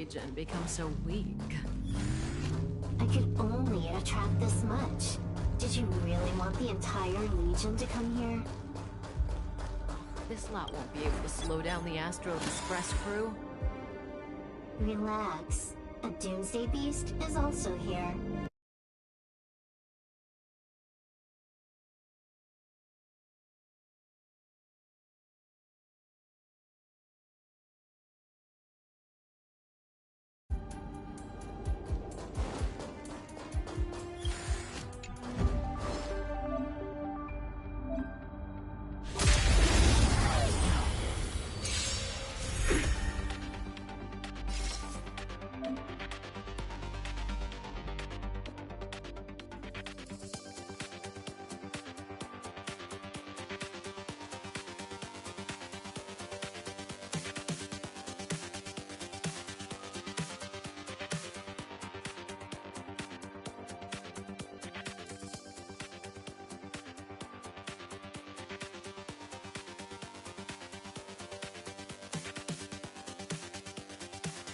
Legion become so weak? I could only attract this much. Did you really want the entire Legion to come here? This lot won't be able to slow down the Astral Express crew. Relax. A Doomsday Beast is also here.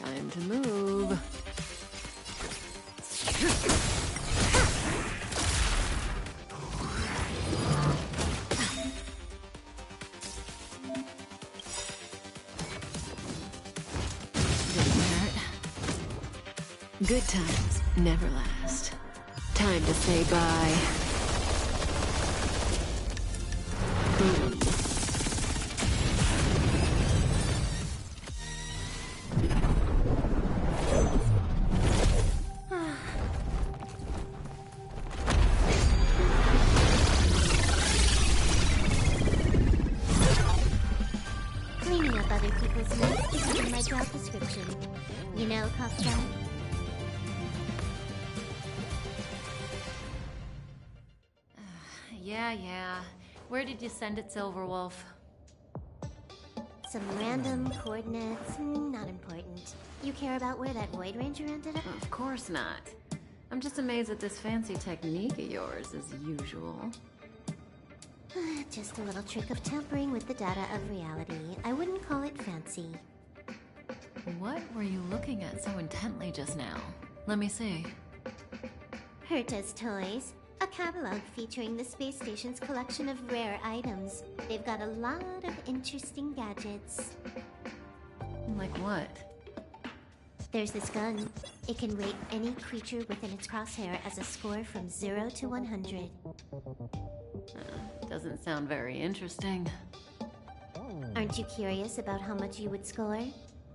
Time to move. Good times never last. Time to say bye. Boom. Cleaning up other people's mess isn't in my job description. You know, Kafka? Yeah. Where did you send it, Silverwolf? Some random coordinates, not important. You care about where that Void Ranger ended up? Of course not. I'm just amazed at this fancy technique of yours, as usual. Just a little trick of tampering with the data of reality. I wouldn't call it fancy. What were you looking at so intently just now? Let me see. Herta's Toys. A catalog featuring the space station's collection of rare items. They've got a lot of interesting gadgets. Like what? There's this gun. It can rate any creature within its crosshair as a score from 0 to 100. Doesn't sound very interesting. Aren't you curious about how much you would score?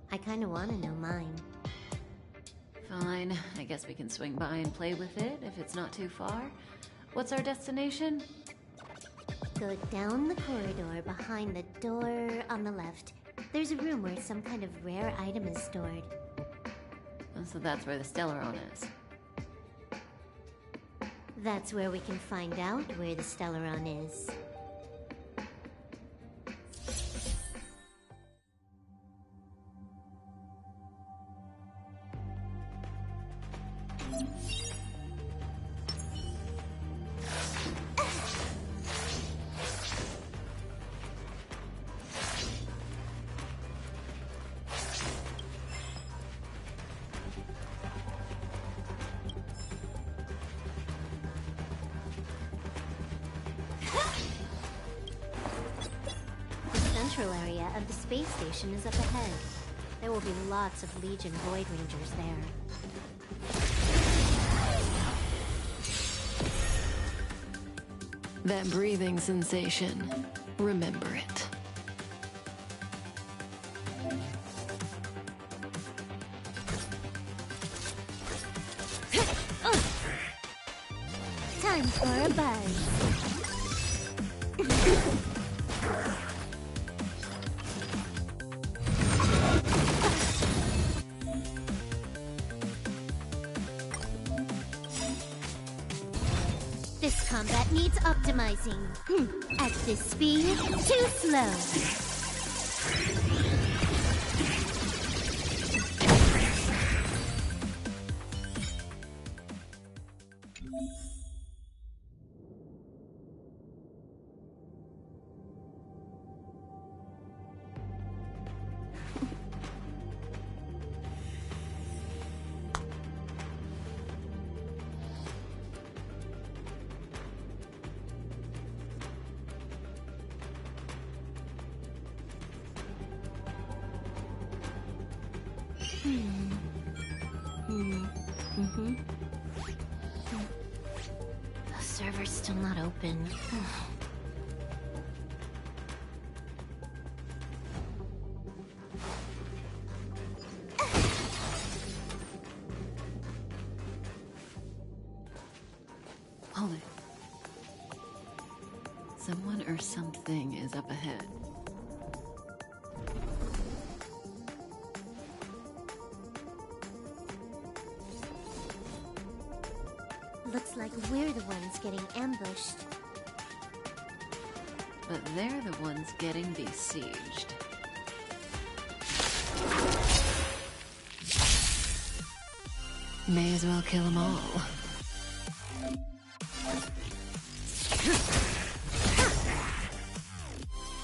I kinda wanna know mine. Fine, I guess we can swing by and play with it if it's not too far. What's our destination? Go down the corridor behind the door on the left. There's a room where some kind of rare item is stored. So that's where the Stellaron is. That's where we can find out where the Stellaron is. The central area of the space station is up ahead. There will be lots of Legion Void Rangers there. That breathing sensation. Remember it. Time for a buzz. This combat needs optimizing. At this speed, too slow. The server's still not open. Hold it. Someone or something is up ahead. Looks like we're the ones getting ambushed. But they're the ones getting besieged. May as well kill them all.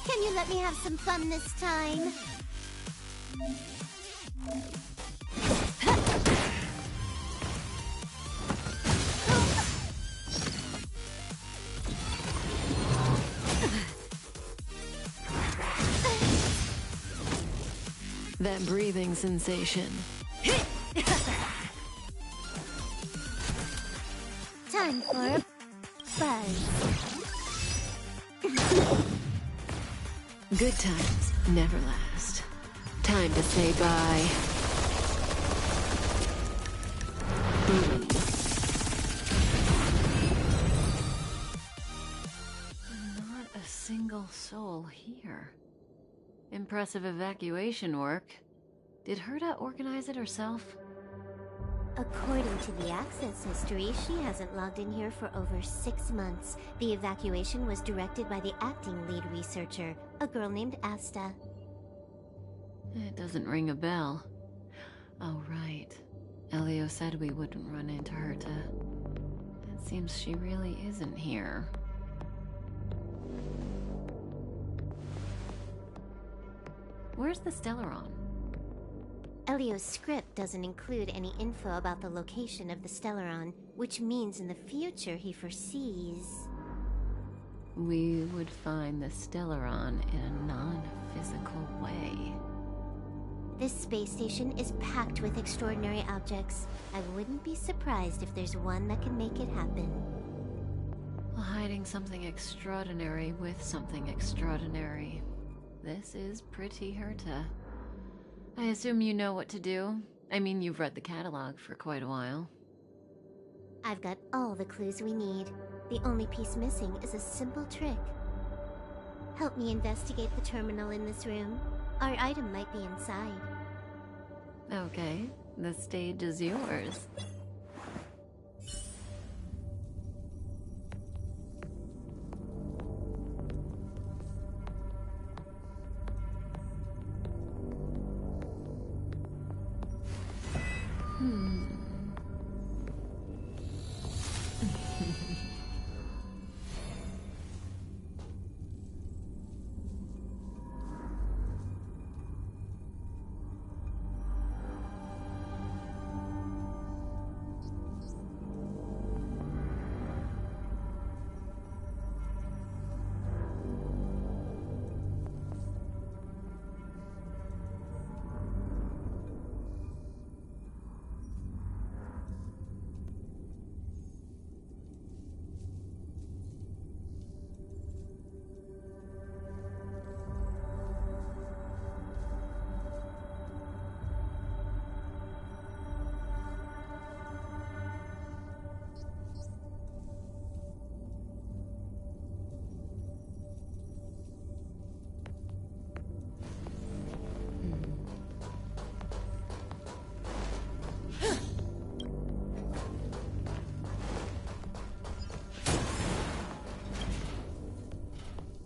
Can you let me have some fun this time? That breathing sensation. Time for a buzz. Good times never last. Time to say bye. Boom. Not a single soul here. Impressive evacuation work. Did Herta organize it herself? According to the access history, she hasn't logged in here for over 6 months. The evacuation was directed by the acting lead researcher, a girl named Asta. It doesn't ring a bell. Oh, right. Elio said we wouldn't run into Herta. It seems she really isn't here. Where's the Stellaron? Elio's script doesn't include any info about the location of the Stellaron, which means in the future he foresees... We would find the Stellaron in a non-physical way. This space station is packed with extraordinary objects. I wouldn't be surprised if there's one that can make it happen. Hiding something extraordinary with something extraordinary. This is pretty Herta. I assume you know what to do. I mean, you've read the catalog for quite a while. I've got all the clues we need. The only piece missing is a simple trick. Help me investigate the terminal in this room. Our item might be inside. Okay, the stage is yours.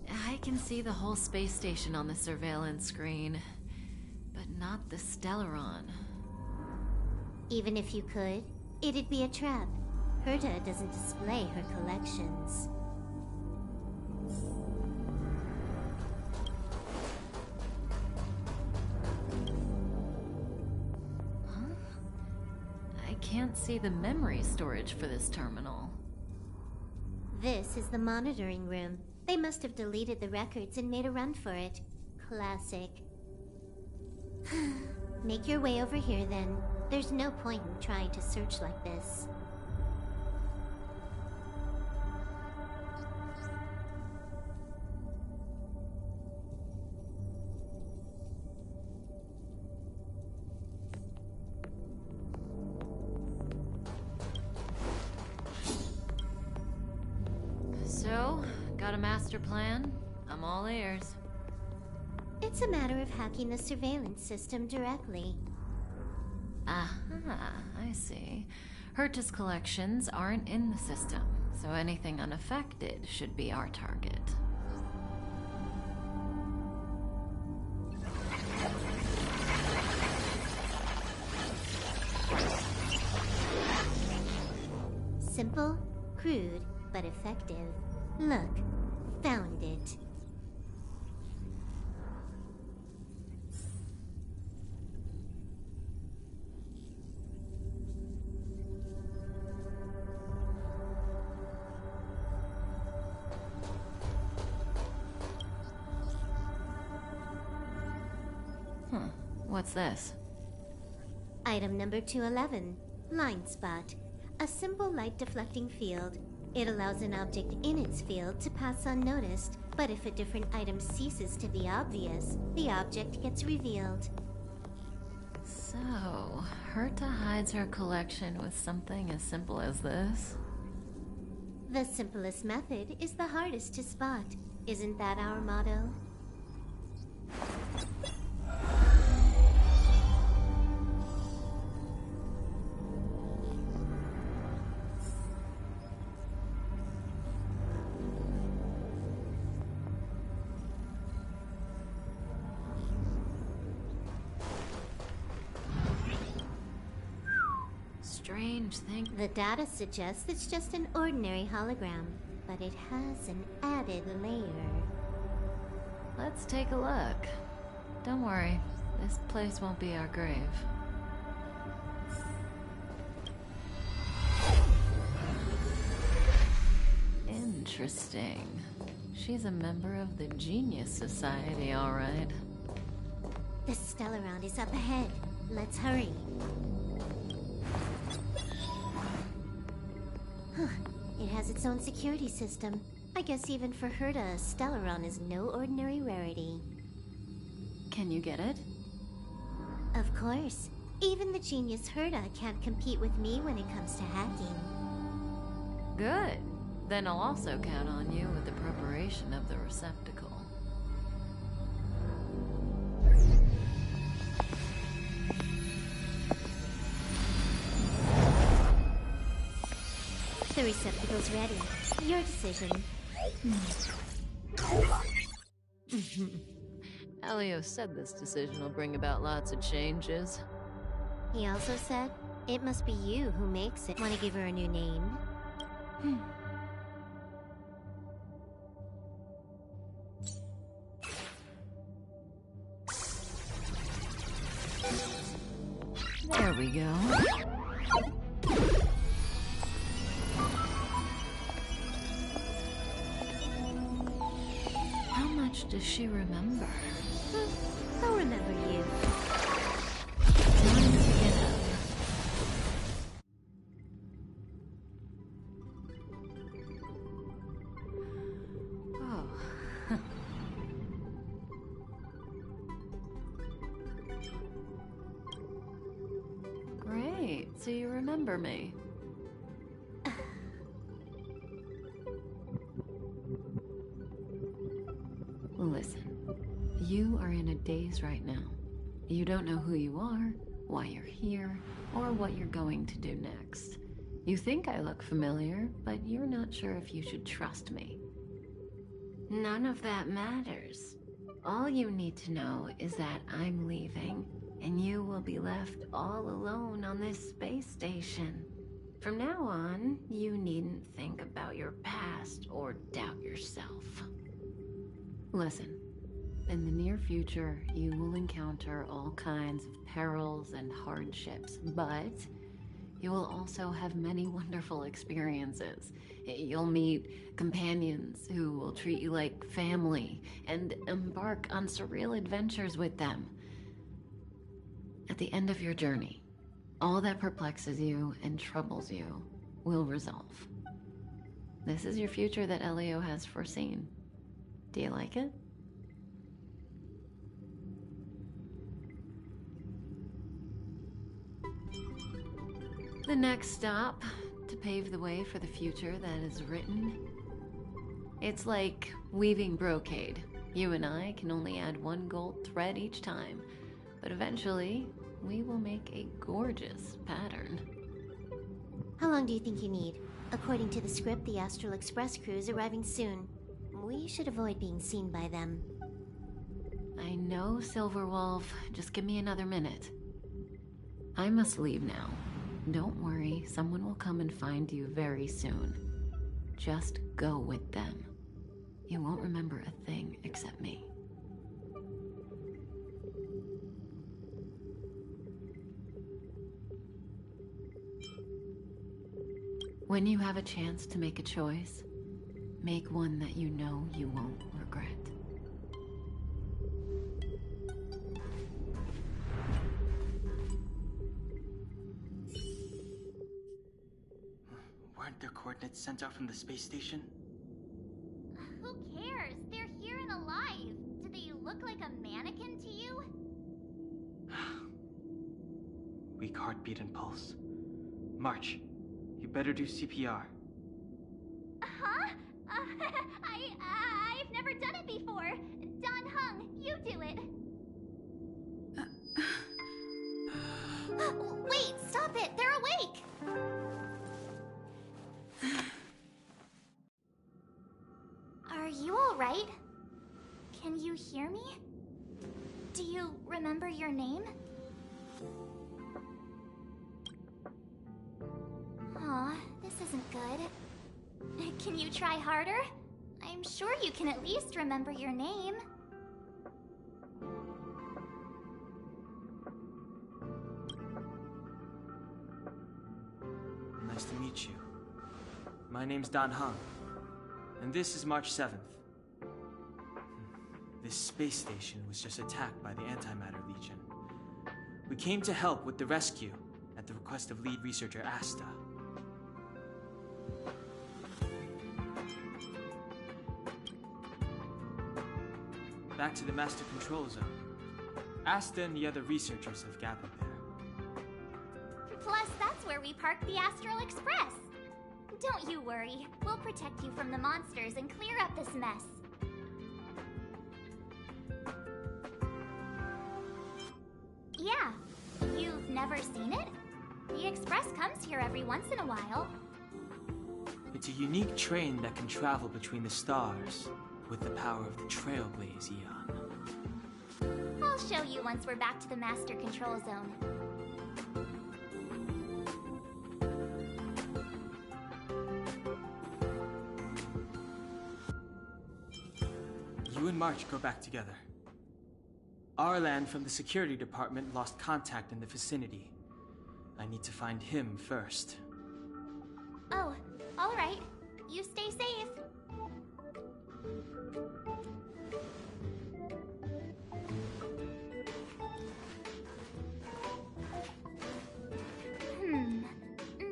I can see the whole space station on the surveillance screen, but not the Stellaron. Even if you could, it'd be a trap. Herta doesn't display her collections. Huh? I can't see the memory storage for this terminal. This is the monitoring room. They must have deleted the records and made a run for it. Classic. Make your way over here then. There's no point in trying to search like this. So, got a master plan? I'm all ears. It's a matter of hacking the surveillance system directly. Aha, I see. Herta's collections aren't in the system, so anything unaffected should be our target. Simple, crude, but effective. Look, found it. What's this? Item number 211, Line Spot. A simple light deflecting field. It allows an object in its field to pass unnoticed, but if a different item ceases to be obvious, the object gets revealed. So, Herta hides her collection with something as simple as this? The simplest method is the hardest to spot. Isn't that our motto? Strange thing. The data suggests it's just an ordinary hologram, but it has an added layer. Let's take a look. Don't worry, this place won't be our grave. Interesting. She's a member of the Genius Society, all right. The Stellaround is up ahead. Let's hurry. It has its own security system. I guess even for Herta, Stellaron is no ordinary rarity. Can you get it? Of course. Even the genius Herta can't compete with me when it comes to hacking. Good. Then I'll also count on you with the preparation of the receptacle. The receptacle's ready. Your decision. Elio said this decision will bring about lots of changes. He also said, it must be you who makes it. Want to give her a new name? There we go. How much does she remember? I'll remember you. Time to get up. Oh. Great, so you remember me. Listen, you are in a daze right now. You don't know who you are, why you're here, or what you're going to do next. You think I look familiar, but you're not sure if you should trust me. None of that matters. All you need to know is that I'm leaving, and you will be left all alone on this space station. From now on, you needn't think about your past or doubt yourself. Listen, in the near future, you will encounter all kinds of perils and hardships, but you will also have many wonderful experiences. You'll meet companions who will treat you like family and embark on surreal adventures with them. At the end of your journey, all that perplexes you and troubles you will resolve. This is your future that Elio has foreseen. Do you like it? The next stop, to pave the way for the future that is written. It's like weaving brocade. You and I can only add one gold thread each time, but eventually, we will make a gorgeous pattern. How long do you think you need? According to the script, the Astral Express crew is arriving soon. We should avoid being seen by them. I know, Silverwolf. Just give me another minute. I must leave now. Don't worry, someone will come and find you very soon. Just go with them. You won't remember a thing except me. When you have a chance to make a choice, make one that you know you won't regret. Weren't their coordinates sent out from the space station? Who cares? They're here and alive. Do they look like a mannequin to you? Weak heartbeat and pulse. March, you better do CPR. Huh? I've never done it before. Dan Heng, you do it. Wait, stop it! They're awake! Are you alright? Can you hear me? Do you remember your name? Aw, this isn't good. Can you try harder? I'm sure you can at least remember your name. Nice to meet you. My name's Dan Heng, and this is March 7th. This space station was just attacked by the Antimatter Legion. We came to help with the rescue at the request of lead researcher Asta. Back to the Master Control Zone. Asta and the other researchers have gathered there. Plus, that's where we parked the Astral Express. Don't you worry. We'll protect you from the monsters and clear up this mess. Yeah. You've never seen it? The Express comes here every once in a while. It's a unique train that can travel between the stars with the power of the Trailblaze Eon. I'll show you once we're back to the Master Control Zone. You and March go back together. Arlan from the security department lost contact in the vicinity. I need to find him first. Oh, alright. You stay safe.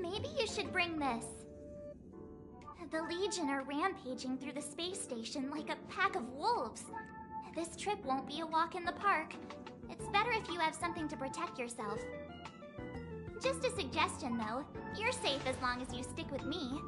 Maybe you should bring this. The Legion are rampaging through the space station like a pack of wolves. This trip won't be a walk in the park. It's better if you have something to protect yourself. Just a suggestion, though. You're safe as long as you stick with me.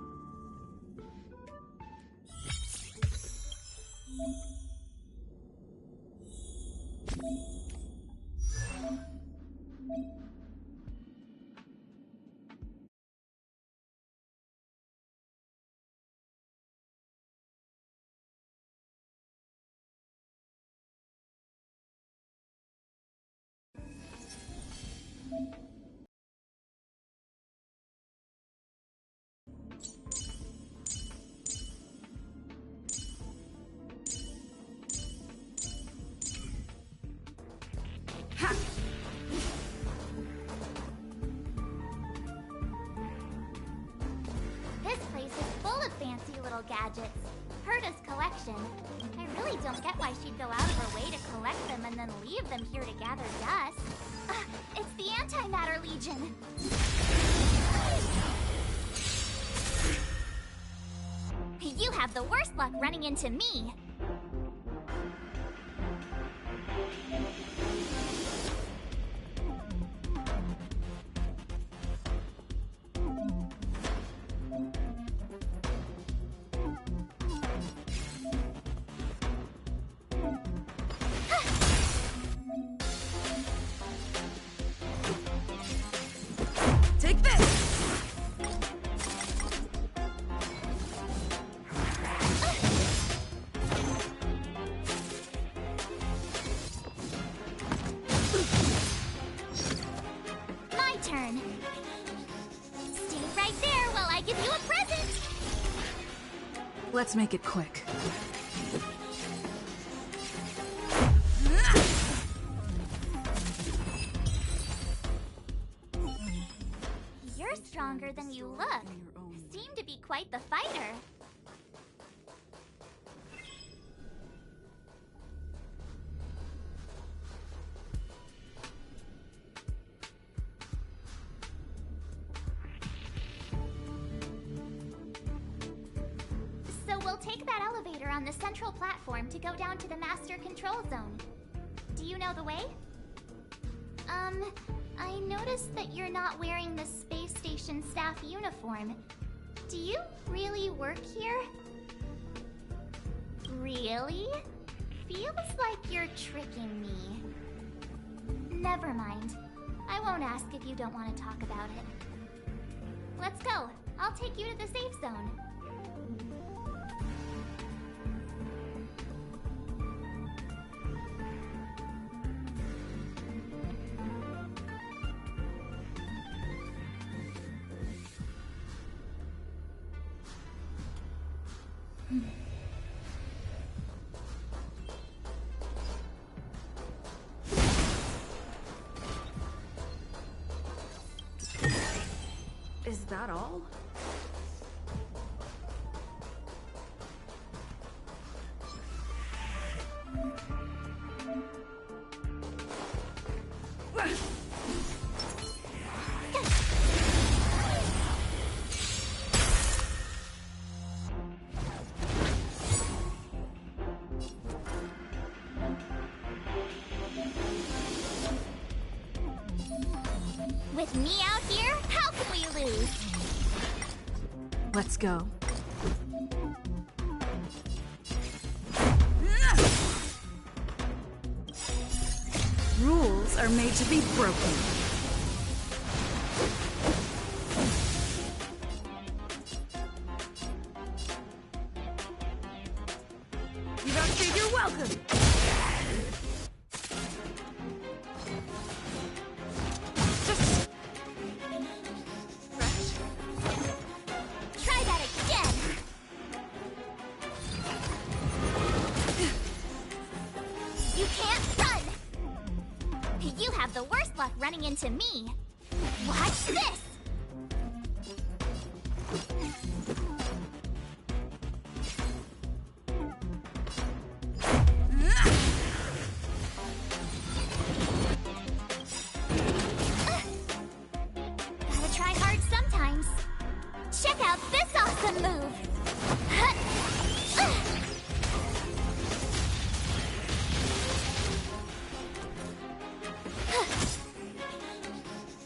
This place is full of fancy little gadgets. Herta's collection. I really don't get why she'd go out of her way to collect them and then leave them here to gather dust. It's Antimatter Legion! You have the worst luck running into me! Take this! My turn. Stay right there while I give you a present! Let's make it quick. You're stronger than you look. Seem to be quite the fighter. So we'll take that elevator on the central platform to go down to the master control zone. Do you know the way? I noticed that you're not wearing the space station staff uniform. Do you really work here? Really? Feels like you're tricking me. Never mind. I won't ask if you don't want to talk about it. Let's go. I'll take you to the safe zone. Is that all? With me out here, how can we lose? Let's go. Rules are made to be broken. You outstayed your welcome! Try that again! You can't run! You have the worst luck running into me. Watch this! Gotta try hard sometimes. Check out this awesome move!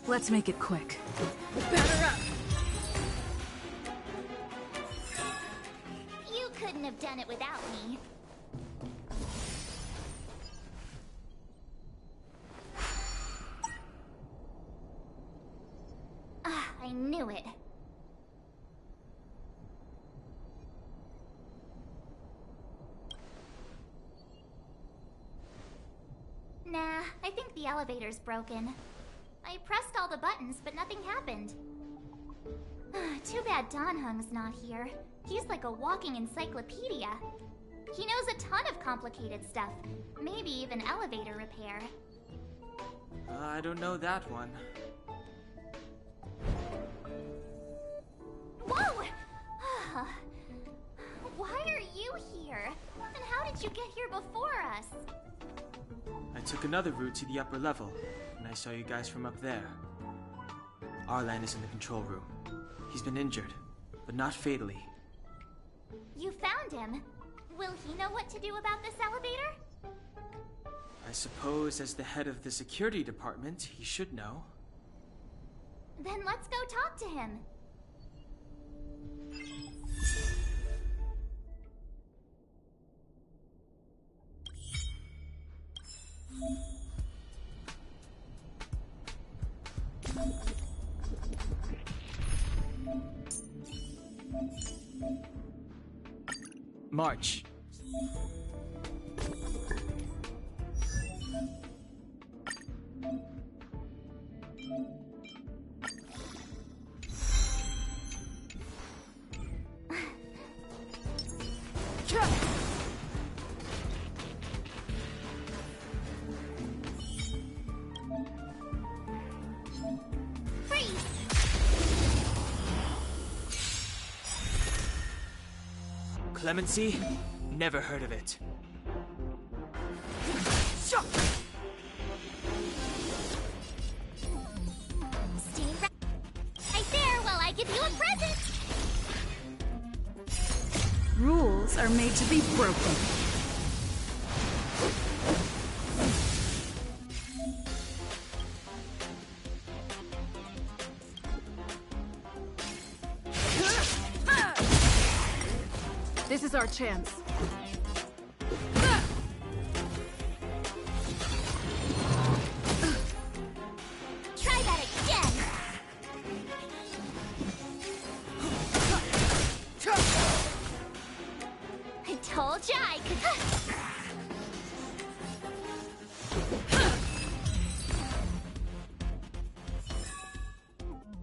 Let's make it quick. Batter up! You couldn't have done it without me. I knew it. Nah, I think the elevator's broken. I pressed all the buttons, but nothing happened. Too bad Danheng's not here. He's like a walking encyclopedia. He knows a ton of complicated stuff. Maybe even elevator repair. I don't know that one. Whoa! Why are you here? And how did you get here before us? I took took another route to the upper level, and I saw you guys from up there. Arlan is in the control room. He's been injured, but not fatally. You found him. Will he know what to do about this elevator? I suppose as the head of the security department, he should know. Then let's go talk to him. March. Clemency? Never heard of it. Stay right there while I give you a present! Rules are made to be broken. This is our chance. Try that again! I told ya I could...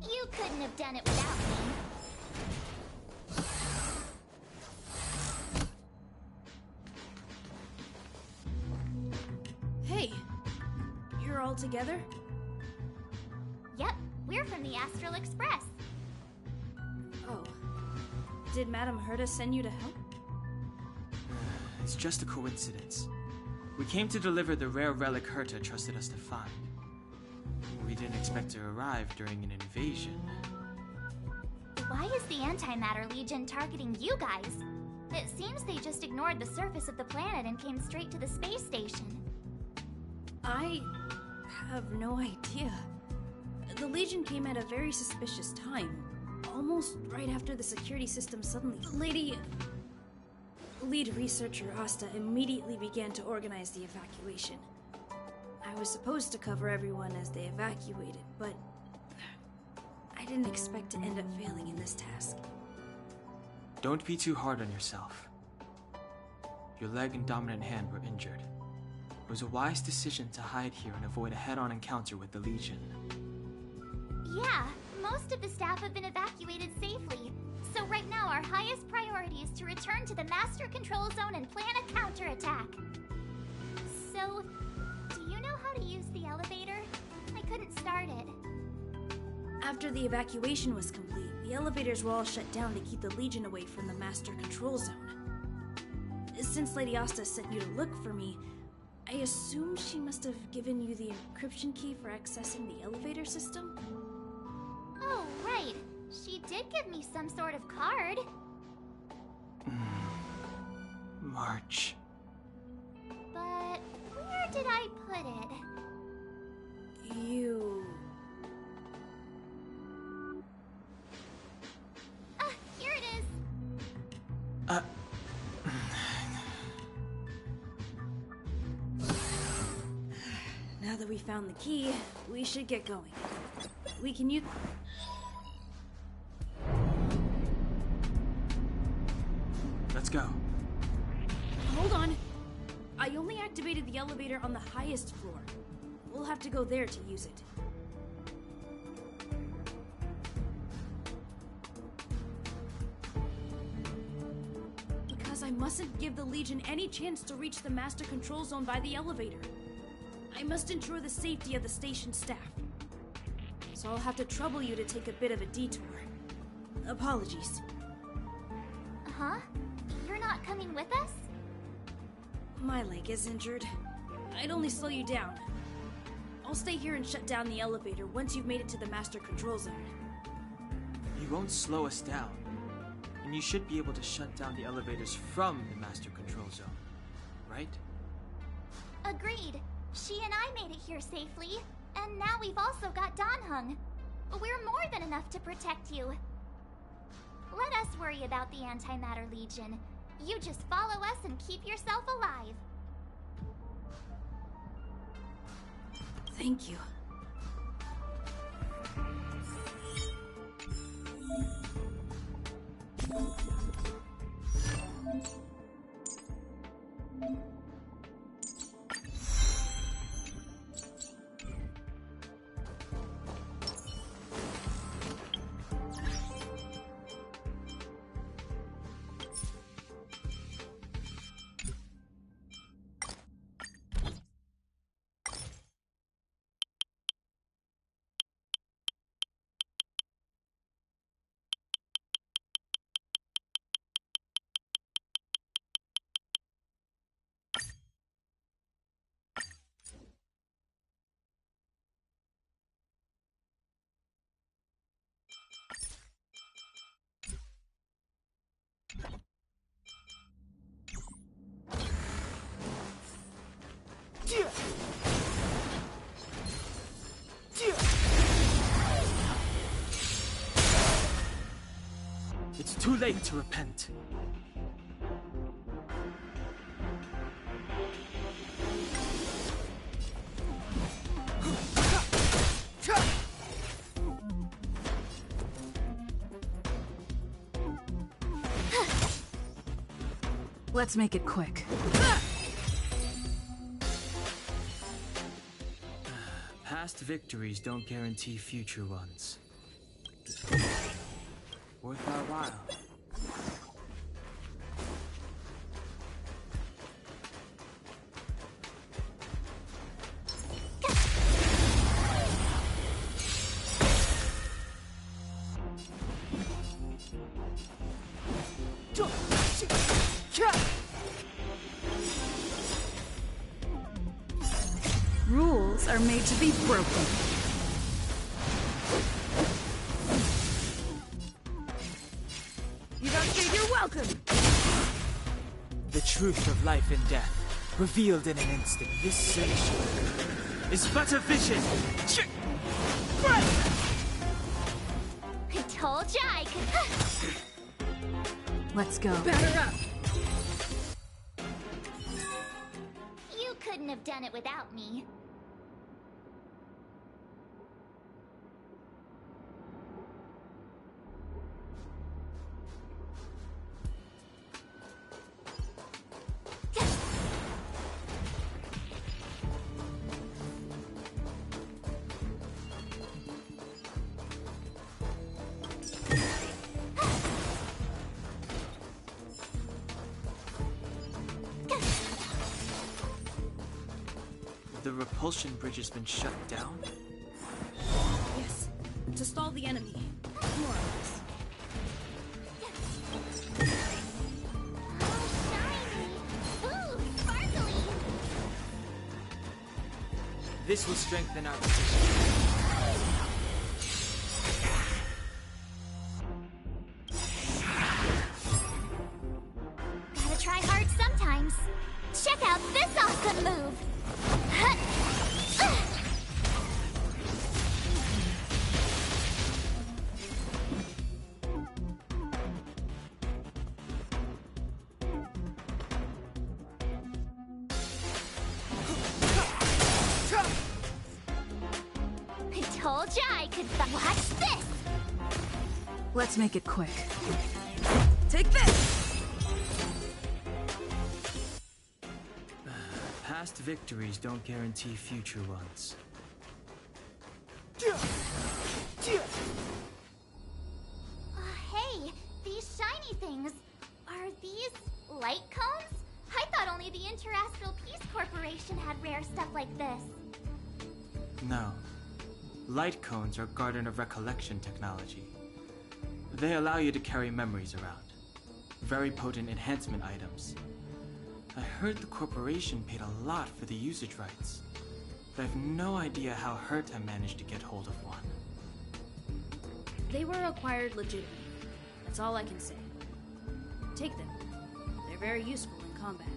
You couldn't have done it without me. Hey, you're all together? Yep, we're from the Astral Express. Oh. Did Madame Herta send you to help? It's just a coincidence. We came to deliver the rare relic Herta trusted us to find. We didn't expect to arrive during an invasion. Why is the Antimatter Legion targeting you guys? It seems they just ignored the surface of the planet and came straight to the space station. I have no idea. The Legion came at a very suspicious time. Almost right after the security system suddenly... Lead researcher Asta immediately began to organize the evacuation. I was supposed to cover everyone as they evacuated, but... I didn't expect to end up failing in this task. Don't be too hard on yourself. Your leg and dominant hand were injured. It was a wise decision to hide here and avoid a head-on encounter with the Legion. Yeah, most of the staff have been evacuated safely. So right now our highest priority is to return to the Master Control Zone and plan a counterattack. So, do you know how to use the elevator? I couldn't start it. After the evacuation was complete, the elevators were all shut down to keep the Legion away from the Master Control Zone. Since Lady Asta sent you to look for me, I assume she must have given you the encryption key for accessing the elevator system? Oh, right. She did give me some sort of card. March. But where did I put it? You... Here it is. Now that we found the key, we should get going. We can use... Let's go. Hold on. I only activated the elevator on the highest floor. We'll have to go there to use it. Because I mustn't give the Legion any chance to reach the Master Control Zone by the elevator. I must ensure the safety of the station staff. So I'll have to trouble you to take a bit of a detour. Apologies. Huh? You're not coming with us? My leg is injured. I'd only slow you down. I'll stay here and shut down the elevator once you've made it to the master control zone. You won't slow us down. And you should be able to shut down the elevators from the master control zone, right? Agreed. She and I made it here safely, and now we've also got Dan Heng. We're more than enough to protect you. Let us worry about the Antimatter Legion. You just follow us and keep yourself alive. Thank you. It's too late to repent. Let's make it quick. Past victories don't guarantee future ones. Worth our while. Rules are made to be broken. You don't think you're welcome! The truth of life and death, revealed in an instant. This sensation is but a vision. I told ya I could. Let's go. Batter up! You couldn't have done it without me. The repulsion bridge has been shut down? Yes, to stall the enemy. More or less. Oh, shiny! Ooh, sparkly! This will strengthen our position. Gotta try hard sometimes. Check out this awesome move! I told ya I could. Watch this! Let's make it quick. Take this! Past victories don't guarantee future ones. Hey, these shiny things. Are these light cones? I thought only the Interastral Peace Corporation had rare stuff like this. No. Light cones are Garden of Recollection technology. They allow you to carry memories around. Very potent enhancement items. I heard the corporation paid a lot for the usage rights, but I've no idea how Herta managed to get hold of one. They were acquired legitimately. That's all I can say. Take them. They're very useful in combat.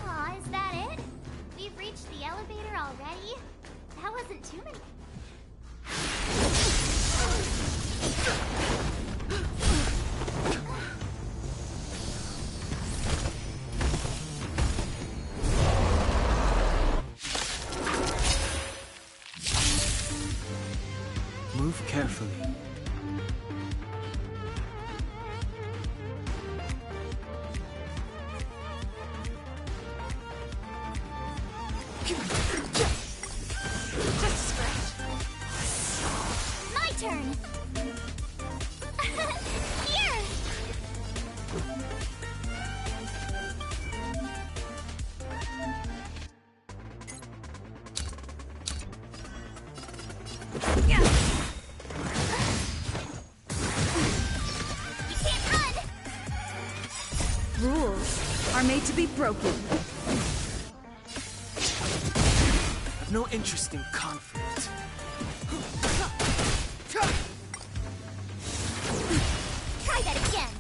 Aw, is that it? We've reached the elevator already? That wasn't too many. Move carefully. My turn! Here! You can't run! Rules are made to be broken. I've no interest in conflict. Try that again!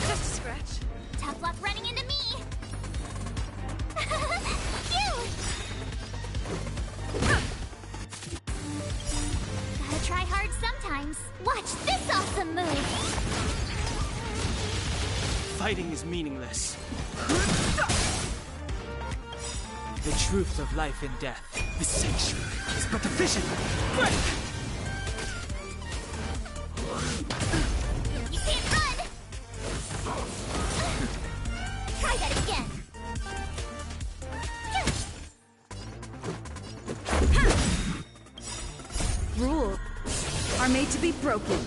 Just a scratch. Tough luck running into me! Phew! Gotta try hard sometimes. Watch this awesome move! Fighting is meaningless. The truth of life and death. The sanctuary is but a vision. Break! You can't run! Try that again! Rules are made to be broken.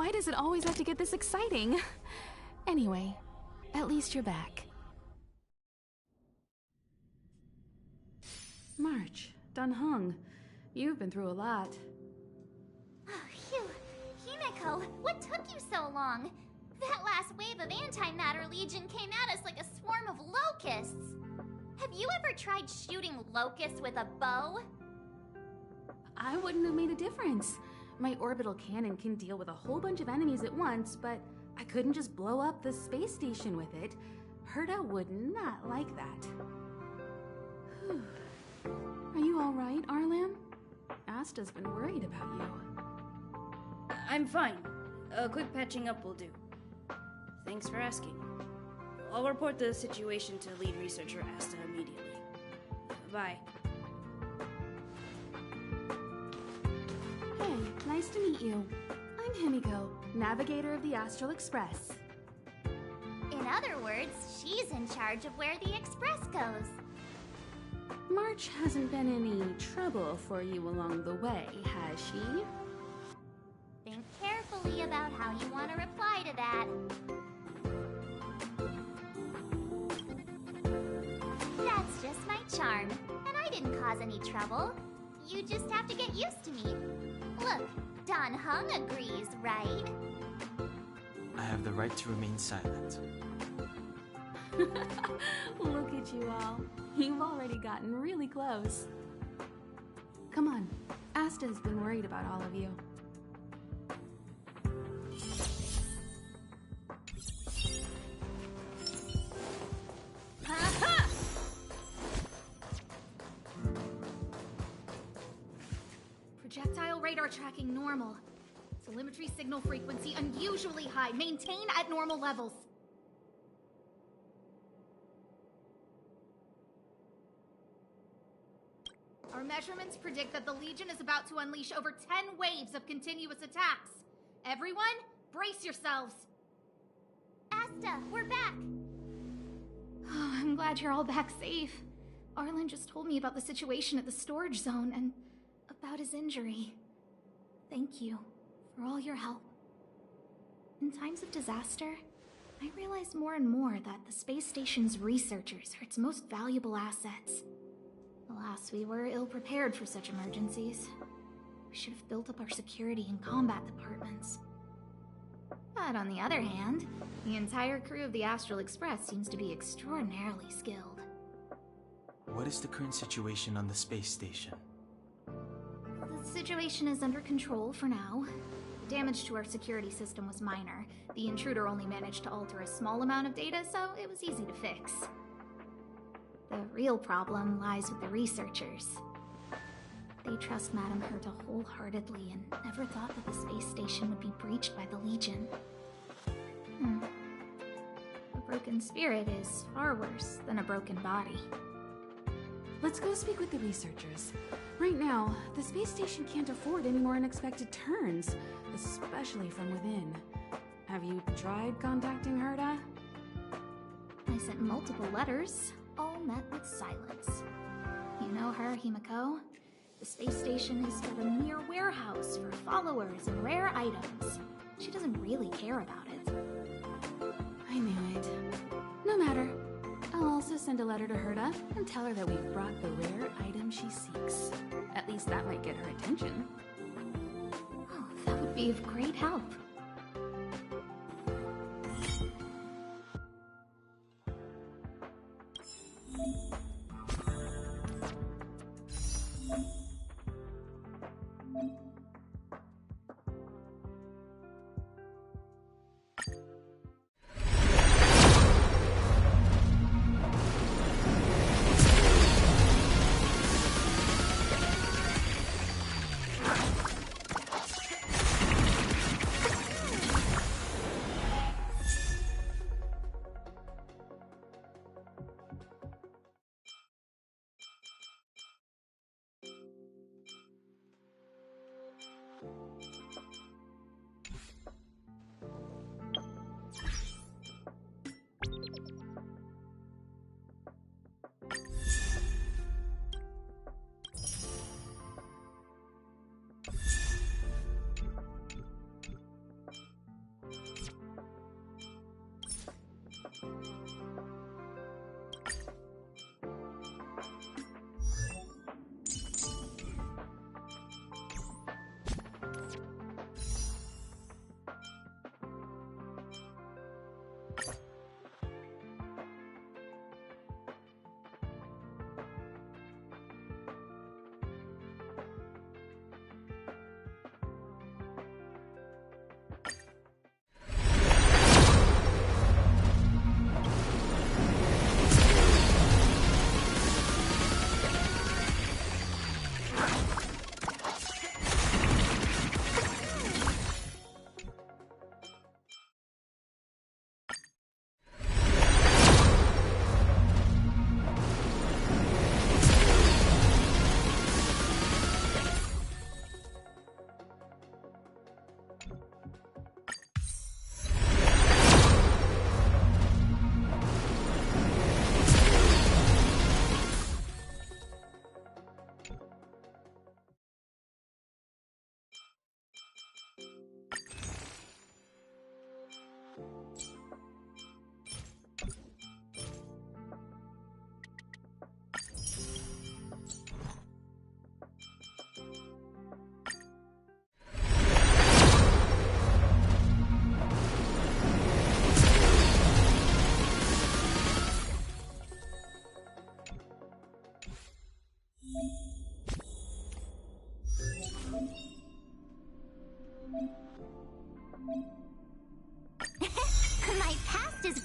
Why does it always have to get this exciting? Anyway, at least you're back. March, Dan-Heng, you've been through a lot. Oh, phew. Himeko, what took you so long? That last wave of Antimatter Legion came at us like a swarm of locusts. Have you ever tried shooting locusts with a bow? I wouldn't have made a difference. My orbital cannon can deal with a whole bunch of enemies at once, but I couldn't just blow up the space station with it. Herta would not like that. Whew. Are you all right, Arlan? Asta's been worried about you. I'm fine. A quick patching up will do. Thanks for asking. I'll report the situation to lead researcher Asta immediately. Bye. Hey, nice to meet you. I'm Himiko, navigator of the Astral Express. In other words, she's in charge of where the express goes. March hasn't been any trouble for you along the way, has she? Think carefully about how you want to reply to that. That's just my charm, and I didn't cause any trouble. You just have to get used to me. Look, Dan-Heng agrees, right? I have the right to remain silent. Look at you all. You've already gotten really close. Come on, Asta's been worried about all of you. Projectile radar tracking normal. Telemetry signal frequency unusually high. Maintain at normal levels. Our measurements predict that the Legion is about to unleash over 10 waves of continuous attacks. Everyone, brace yourselves. Asta, we're back. Oh, I'm glad you're all back safe. Arlan just told me about the situation at the storage zone and about his injury. Thank you for all your help. In times of disaster, I realize more and more that the space station's researchers are its most valuable assets. Alas, we were ill-prepared for such emergencies. We should have built up our security and combat departments. But on the other hand, the entire crew of the Astral Express seems to be extraordinarily skilled. What is the current situation on the space station? The situation is under control for now. The damage to our security system was minor. The intruder only managed to alter a small amount of data, so it was easy to fix. The real problem lies with the researchers. They trust Madame Herta wholeheartedly and never thought that the space station would be breached by the Legion. A broken spirit is far worse than a broken body. Let's go speak with the researchers. Right now, the space station can't afford any more unexpected turns, especially from within. Have you tried contacting Herta? I sent multiple letters, all met with silence. You know her, Himiko? The space station is but a mere warehouse for followers and rare items. She doesn't really care about it. I knew it. No matter. I'll also send a letter to Herta and tell her that we've brought the rare item she seeks. At least that might get her attention. Oh, that would be of great help.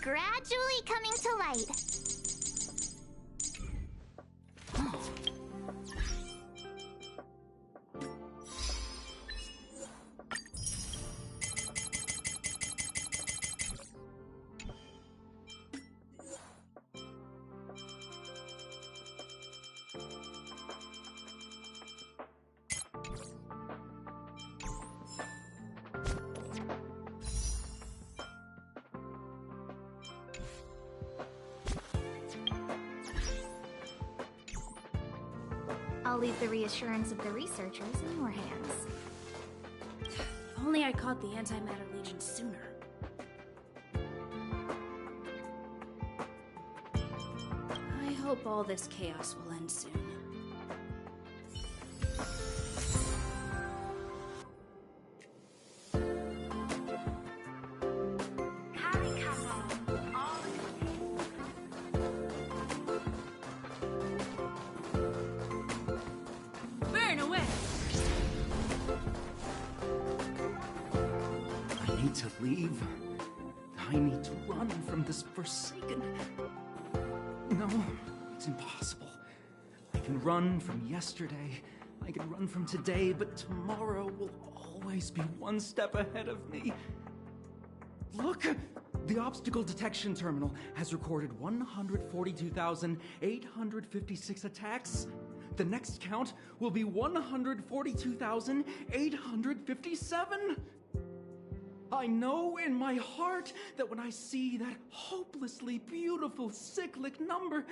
gradually coming to light. I'll leave the reassurance of the researchers in your hands. If only I caught the Antimatter Legion sooner. I hope all this chaos will end soon. Burn away! I need to leave. I need to run from this forsaken... No, it's impossible. I can run from yesterday. I can run from today, but tomorrow will always be one step ahead of me. Look! The obstacle detection terminal has recorded 142,856 attacks. The next count will be 142,857. I know in my heart that when I see that hopelessly beautiful cyclic number,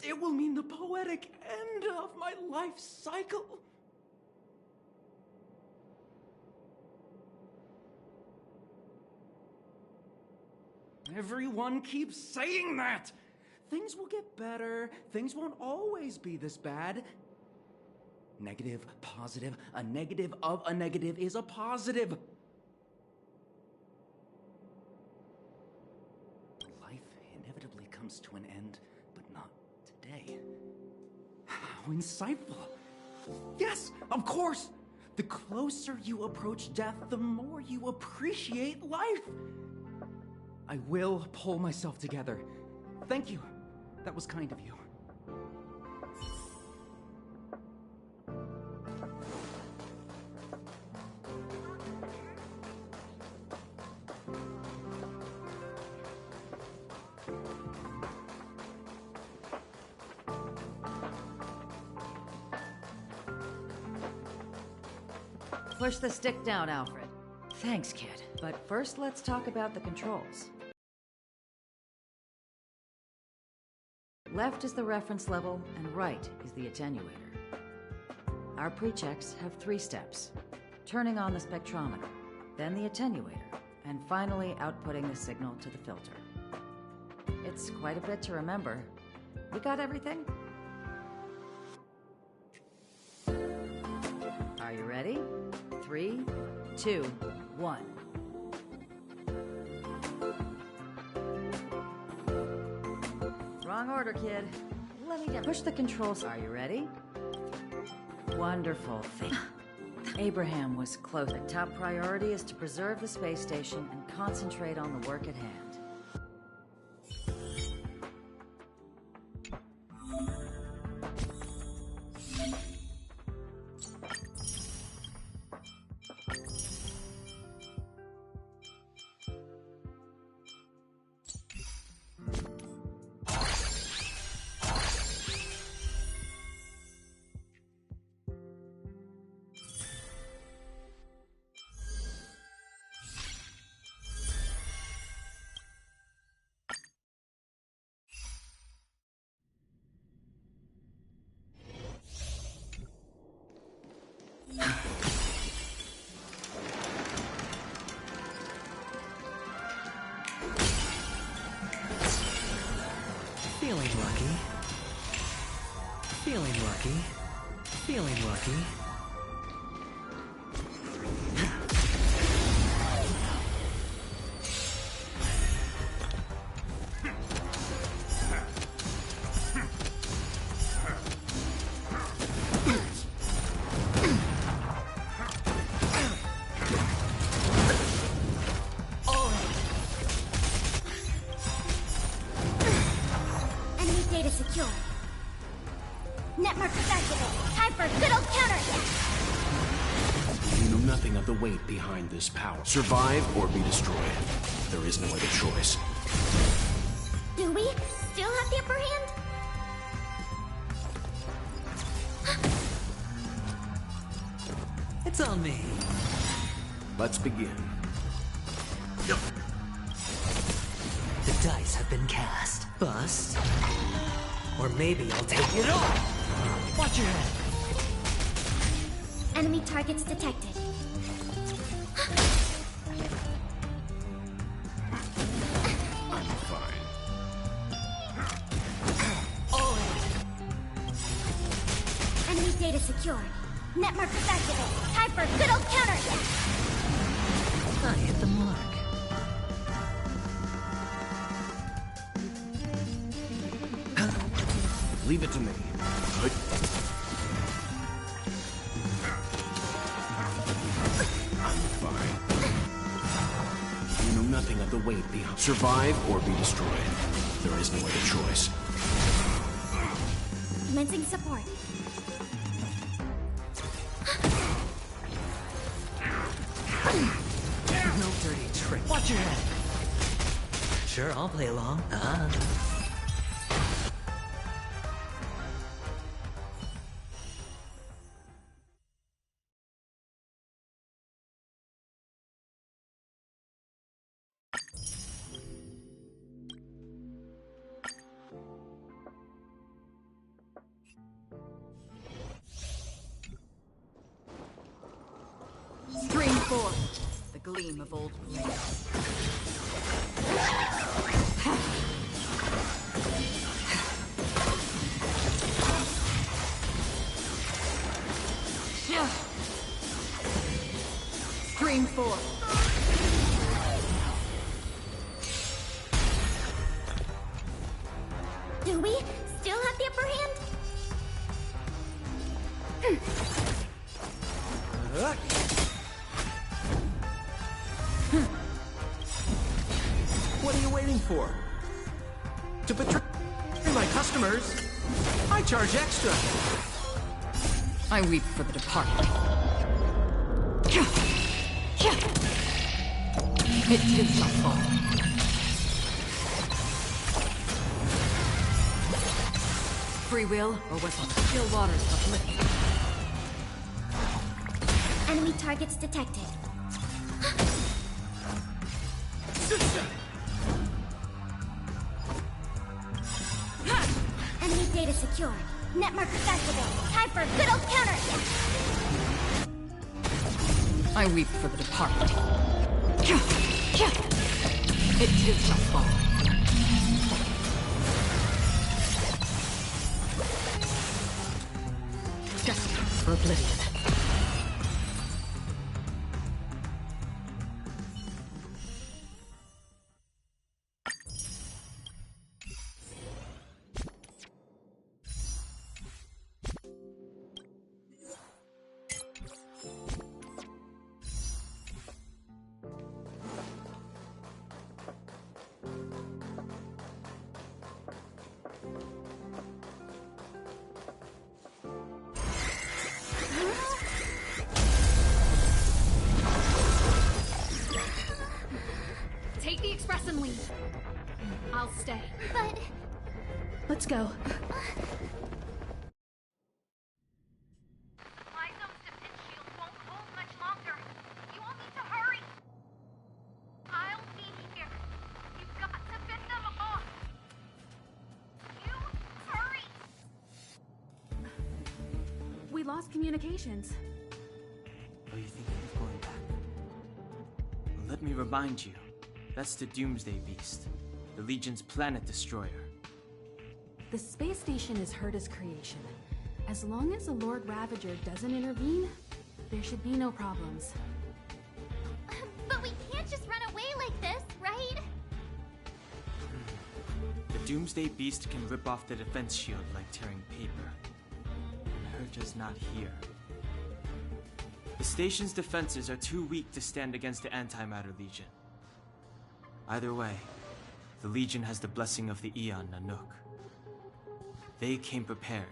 it will mean the poetic end of my life cycle. Everyone keeps saying that. Things will get better. Things won't always be this bad. Negative, positive, a negative of a negative is a positive. Life inevitably comes to an end, but not today. How insightful. Yes, of course. The closer you approach death, the more you appreciate life. I will pull myself together. Thank you. That was kind of you. Push the stick down, Alfred. Thanks, kid. But first, let's talk about the controls. Left is the reference level, and right is the attenuator. Our pre-checks have 3 steps. Turning on the spectrometer, then the attenuator, and finally outputting the signal to the filter. It's quite a bit to remember. We got everything? Are you ready? 3, 2, 1. Wrong order, kid. Let me push the controls. Are you ready? Wonderful. Abraham was close. The top priority is to preserve the space station and concentrate on the work at hand. Feeling lucky. Feeling lucky. Feeling lucky. secured. Net markers activated. Time for a good old counterattack. You know nothing of the weight behind this power. Survive or be destroyed. There is no other choice. Do we still have the upper hand? It's on me. Let's begin. The dice have been cast. Bust. Or maybe I'll take it all. Watch your head. Enemy targets detected. I'm fine. All in. Enemy data secured. Net markers activated. Time for a good old counterattack. I hit the mark. Leave it to me. Good. I'm fine. You know nothing of the weight behind. Survive or be destroyed. There is no other choice. Commencing support. No dirty trick. Watch your head. Sure, I'll play along. Stream forth the gleam of old blade. Stream forth. Do we still have the upper hand? What are you waiting for? To betray my customers, I charge extra. I weep for the departed. It too shall fall. Free will or whistle. Still waters uplifted. Enemy targets detected. Enemy data secured. Net markers activated. Time for a good old counterattack. I weep for the departed. It too shall fall. Destined for oblivion. Take the express and leave. I'll stay. But Let's go. My zone's defense shield won't hold much longer. You all need to hurry. I'll be here. You've got to fend them off. You hurry. We lost communications. Oh, you think he's going back? Let me remind you. That's the Doomsday Beast. The Legion's planet destroyer. The space station is Herta's creation. As long as the Lord Ravager doesn't intervene, there should be no problems. But we can't just run away like this, right? The Doomsday Beast can rip off the defense shield like tearing paper. And Herta's not here. The station's defenses are too weak to stand against the Antimatter Legion. Either way, the Legion has the blessing of the Aeon Nanook. They came prepared,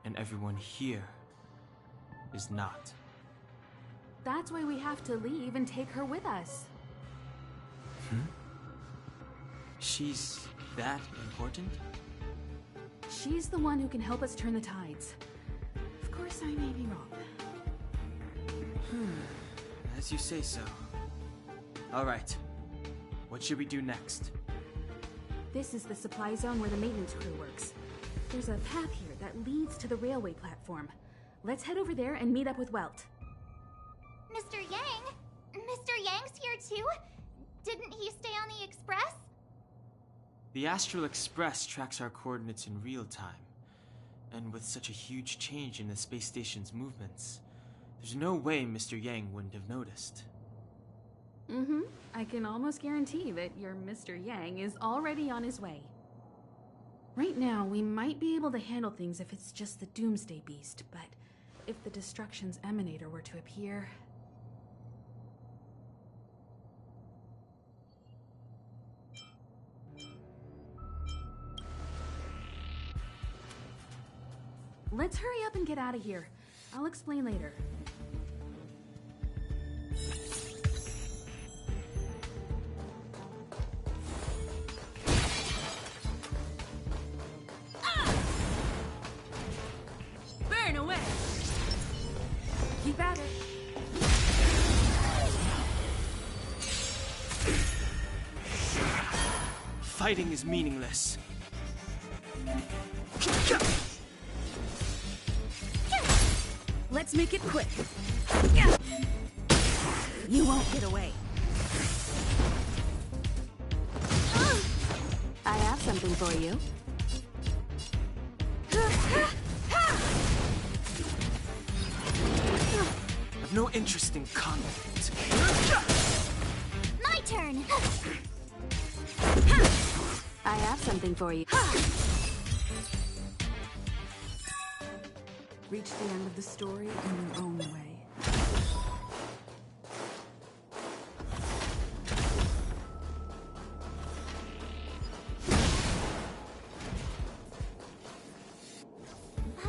and everyone here is not. That's why we have to leave and take her with us. She's that important? She's the one who can help us turn the tides. Of course, I may be wrong. As you say so. Alright. What should we do next? This is the supply zone where the maintenance crew works. There's a path here that leads to the railway platform. Let's head over there and meet up with Welt. Mr. Yang? Mr. Yang's here too? Didn't he stay on the Express? The Astral Express tracks our coordinates in real time. And with such a huge change in the space station's movements, there's no way Mr. Yang wouldn't have noticed. I can almost guarantee that your Mr. Yang is already on his way. Right now, we might be able to handle things if it's just the Doomsday Beast, but if the Destruction's Emanator were to appear... Let's hurry up and get out of here. I'll explain later. Burn away! Keep at it. Fighting is meaningless. Let's make it quick. You won't get away. I have something for you. I've no interest in conflict. My turn! I have something for you. Reach the end of the story in your own way.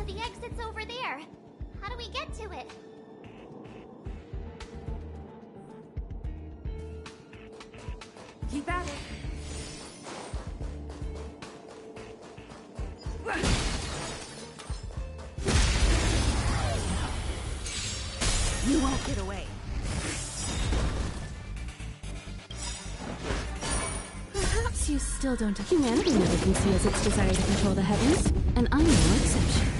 The exit's over there. How do we get to it? Keep at it. You won't get away. Perhaps you still don't... Humanity never conceals its desire to control the heavens, and I'm no exception.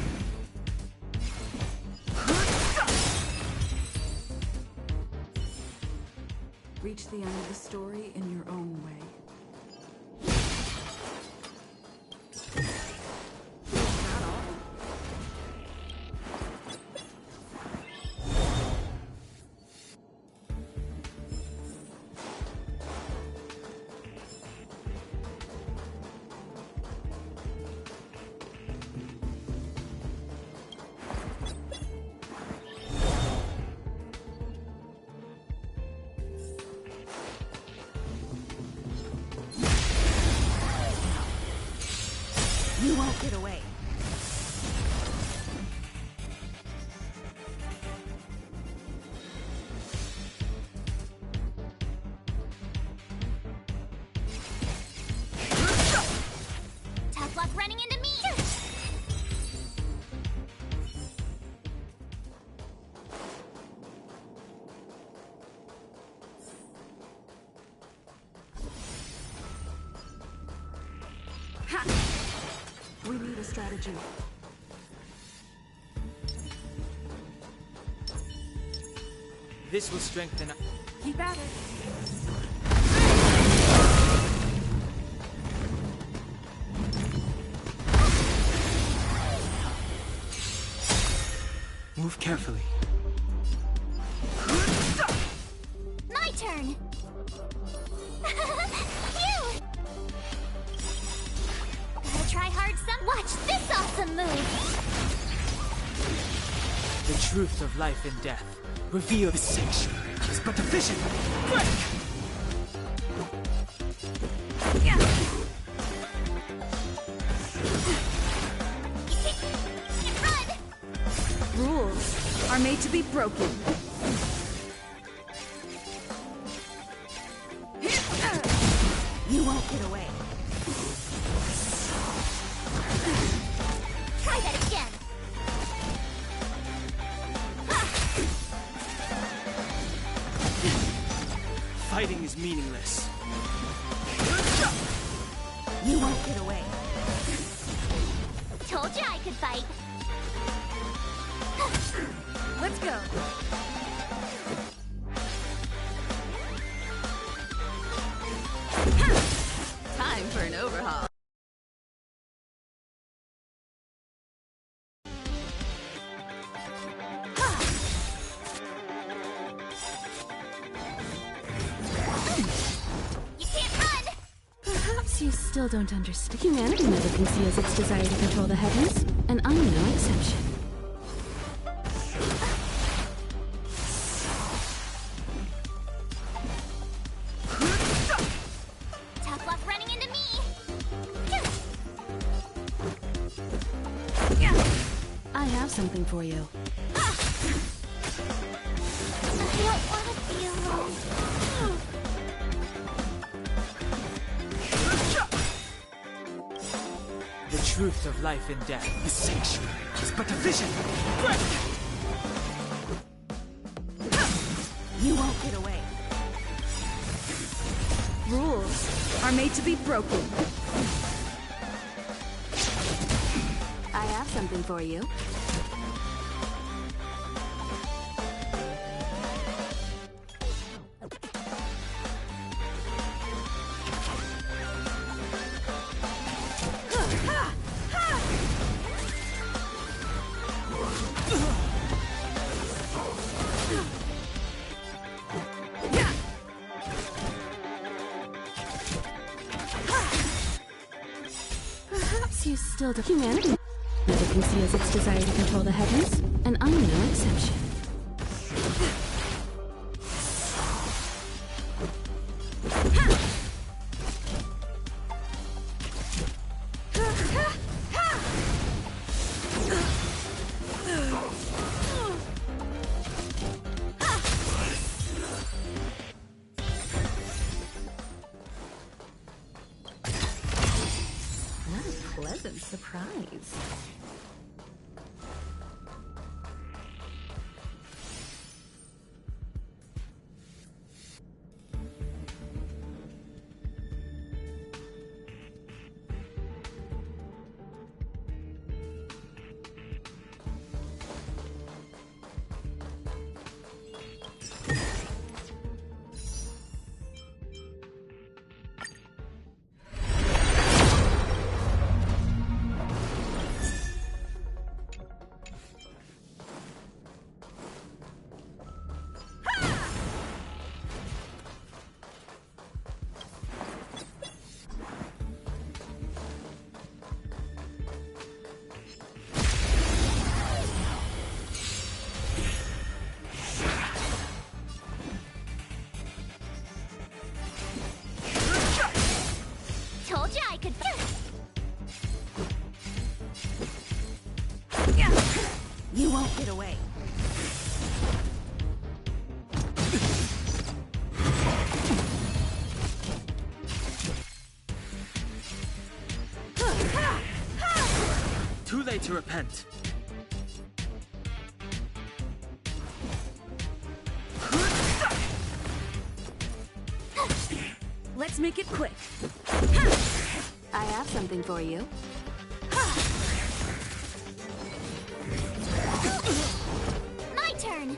Reach the end of the story in your own way. You won't get away. Tough luck running into me! We need a strategy. This will strengthen... Keep at it. Move carefully. My turn! Phew! Gotta try hard some. Watch this awesome move! The truth of life and death. Reveal the sanctuary is but a vision. Break! are made to be broken. You won't get away. Try that again. Fighting is meaningless. You won't get away. Told you I could fight. Let's go. Time for an overhaul. You can't run! Perhaps you still don't understand. Humanity never conceals its desire to control the heavens, and I'm no exception. Tough luck running into me! I have something for you. I don't want to be alone. The truth of life and death. The sanctuary is but a vision. You won't get away. Rules are made to be broken. I have something for you. Perhaps you still don't. Humanity never conceals its desire to control the heavens, and I'm no exception. What a pleasant surprise. Told you I could. You won't get away. Too late to repent. Let's make it quick. I have something for you. My turn!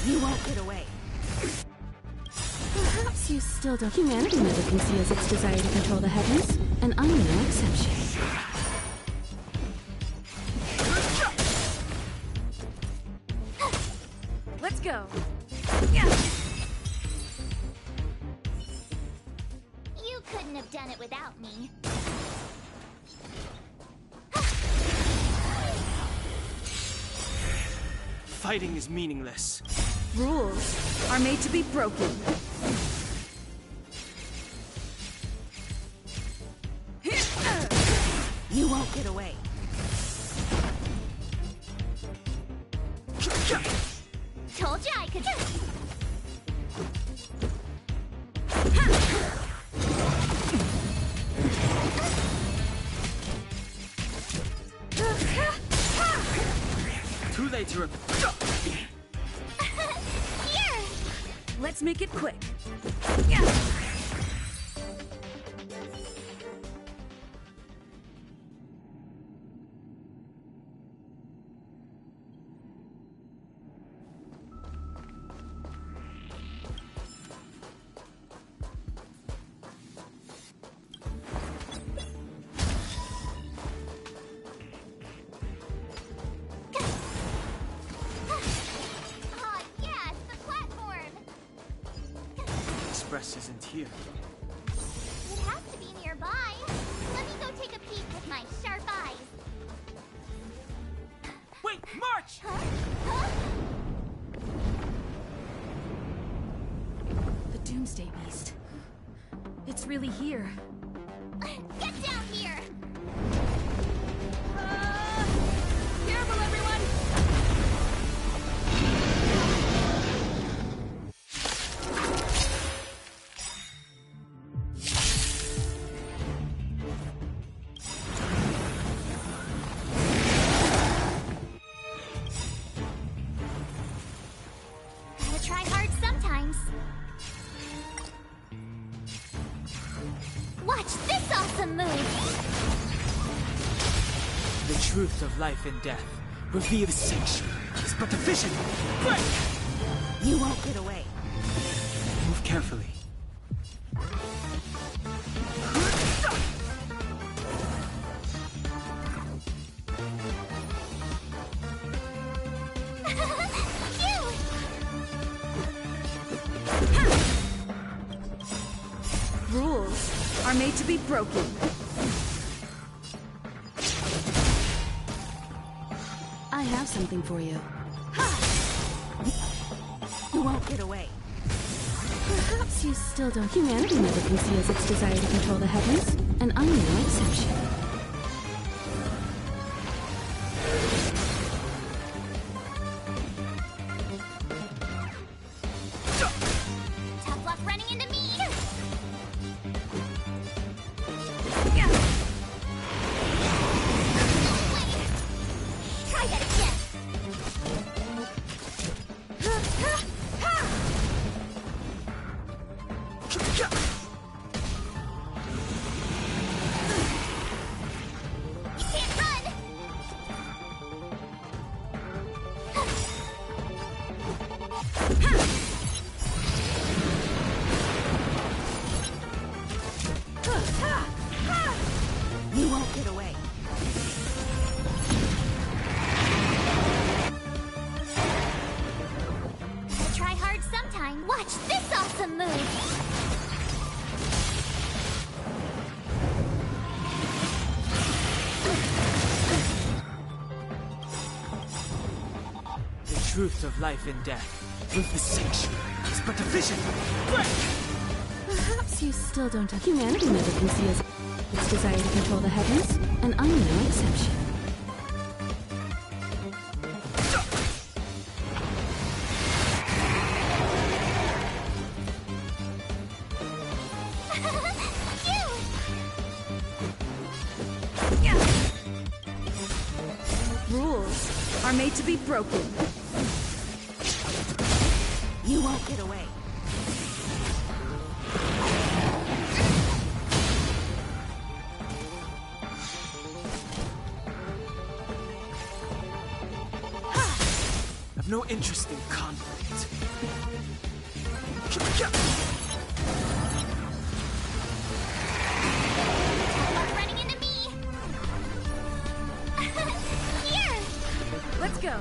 You won't get away. Perhaps you still don't. Humanity never conceals its desire to control the heavens, and I'm no exception. couldn't have done it without me. Fighting is meaningless. Rules are made to be broken. You won't get away. Told you I could. Too late to Here! Let's make it quick. Ah, yes, the platform! Express isn't here. It has to be nearby. Let me go take a peek with my sharp eyes. Wait, March! Huh? The Doomsday Beast. It's really here. Get down here! Careful, everyone! Gotta try hard sometimes. Watch this awesome move! The truth of life and death. Reveal the sanctuary is but a vision. Break! You won't get away. Move carefully. Rules are made to be broken. I have something for you. You won't get away. Perhaps you still don't. Humanity never conceals its desire to control the heavens, and I'm no exception. Tough luck running into me! Wait. Try that again! You can't run! You won't get away. Gotta try hard sometime. Watch this awesome move! The truth of life and death. With the sanctuary is but a vision. Break! Perhaps you still don't. Humanity never conceals its desire to control the heavens, and I'm no exception. Rules are made to be broken. You won't get away. I've no interest in conflict. Running into me! Here! Let's go.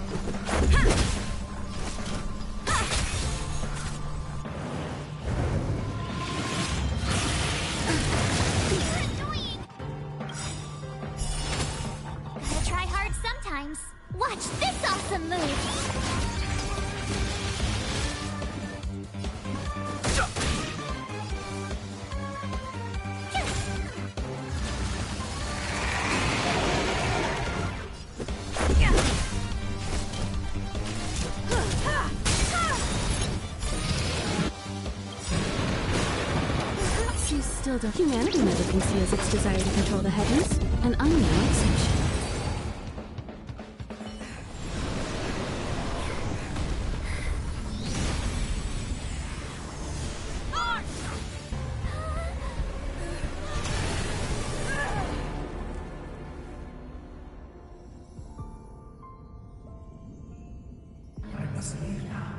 still don't. Humanity never conceals its desire to control the heavens, and I'm no exception. I must leave now.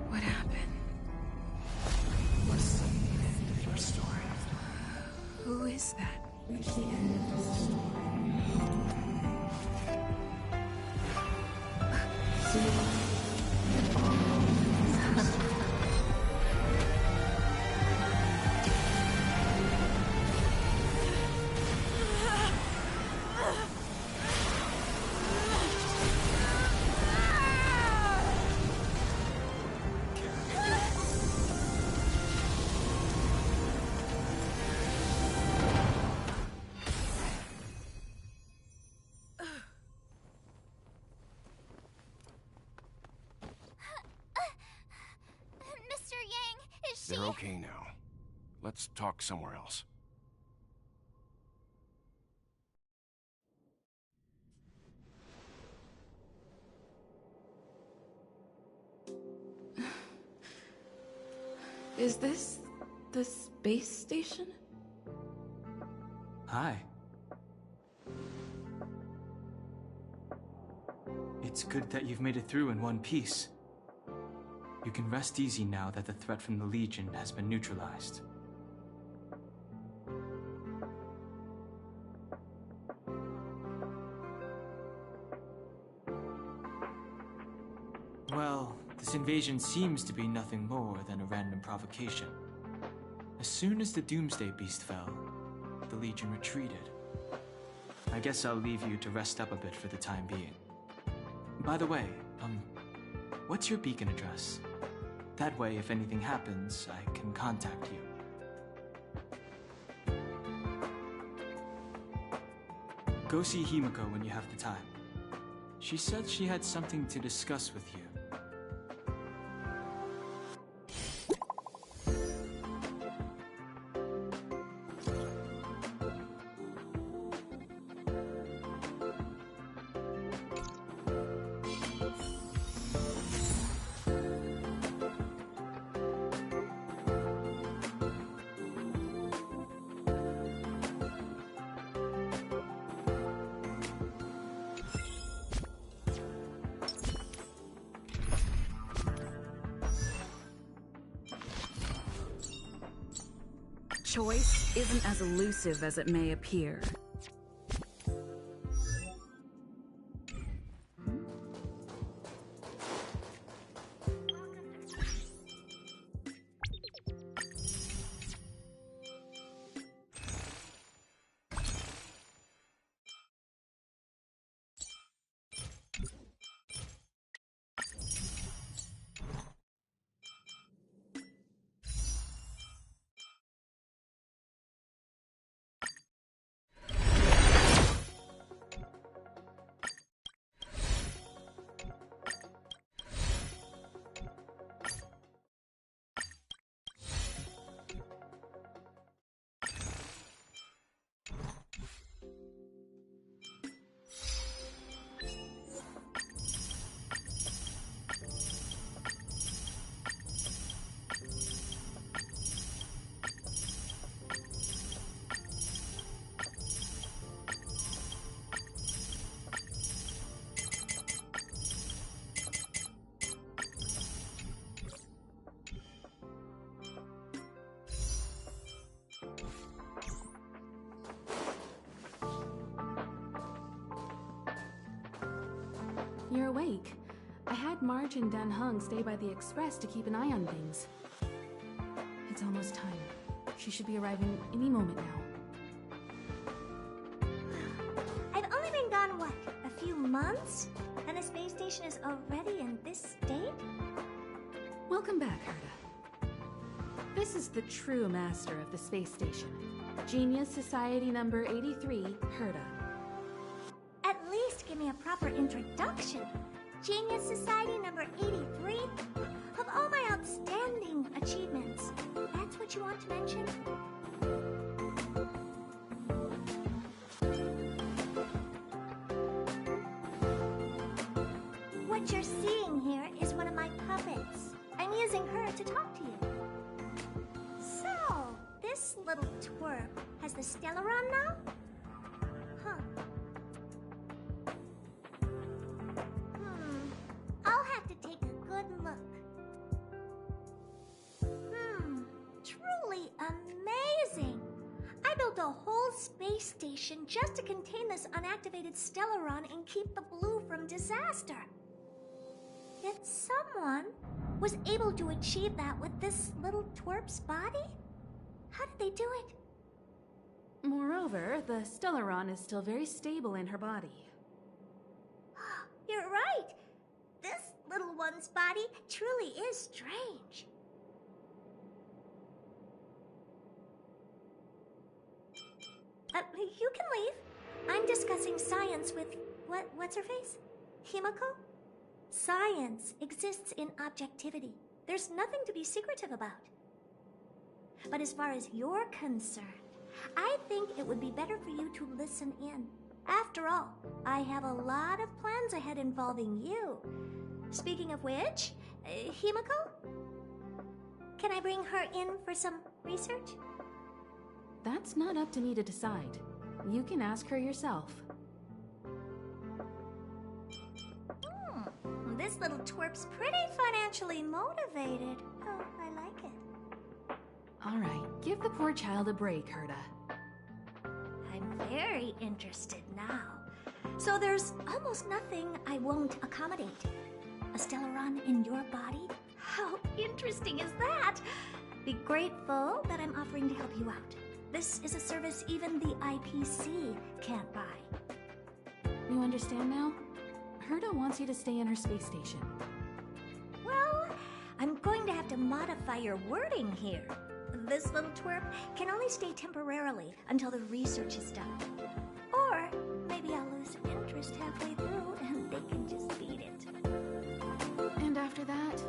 What happened? Must see the end of your story. Who is that? Reach the end of this story. Mr. Yang, is she... They're okay now. Let's talk somewhere else. Is this the space station? Hi. It's good that you've made it through in one piece. You can rest easy now that the threat from the Legion has been neutralized. Well, this invasion seems to be nothing more than a random provocation. As soon as the Doomsday Beast fell, the Legion retreated. I guess I'll leave you to rest up a bit for the time being. By the way, what's your beacon address? That way, if anything happens, I can contact you. Go see Himiko when you have the time. She said she had something to discuss with you. Choice isn't as elusive as it may appear. You're awake. I had Marge and Dan Hung stay by the Express to keep an eye on things. It's almost time. She should be arriving any moment now. I've only been gone, what, a few months? And the space station is already in this state? Welcome back, Herta. This is the true master of the space station. Genius Society number 83, Herta. At least give me a proper introduction. Genius Society number 83? Of all my outstanding achievements, What you're seeing here is one of my puppets. I'm using her to talk to you. So, this little twerp has the Stellaron now? Huh. I'll have to take a good look. Truly amazing! I built a whole space station just to contain this unactivated Stellaron and keep the blue from disaster. Yet someone was able to achieve that with this little twerp's body? How did they do it? Moreover, the Stellaron is still very stable in her body. You're right. This little one's body truly is strange. You can leave. I'm discussing science with what's her face? Himiko? Science exists in objectivity. There's nothing to be secretive about. But as far as you're concerned, I think it would be better for you to listen in. After all, I have a lot of plans ahead involving you. Speaking of which, Himiko? Can I bring her in for some research? That's not up to me to decide. You can ask her yourself. This little twerp's pretty financially motivated. Oh, I like it. All right, give the poor child a break, Herta. I'm very interested now. So there's almost nothing I won't accommodate. A Stellaron in your body? How interesting is that? Be grateful that I'm offering to help you out. This is a service even the IPC can't buy. You understand now? Herta wants you to stay in her space station. Well, I'm going to have to modify your wording here. This little twerp can only stay temporarily until the research is done. Or maybe I'll lose interest halfway through and they can just beat it. And after that?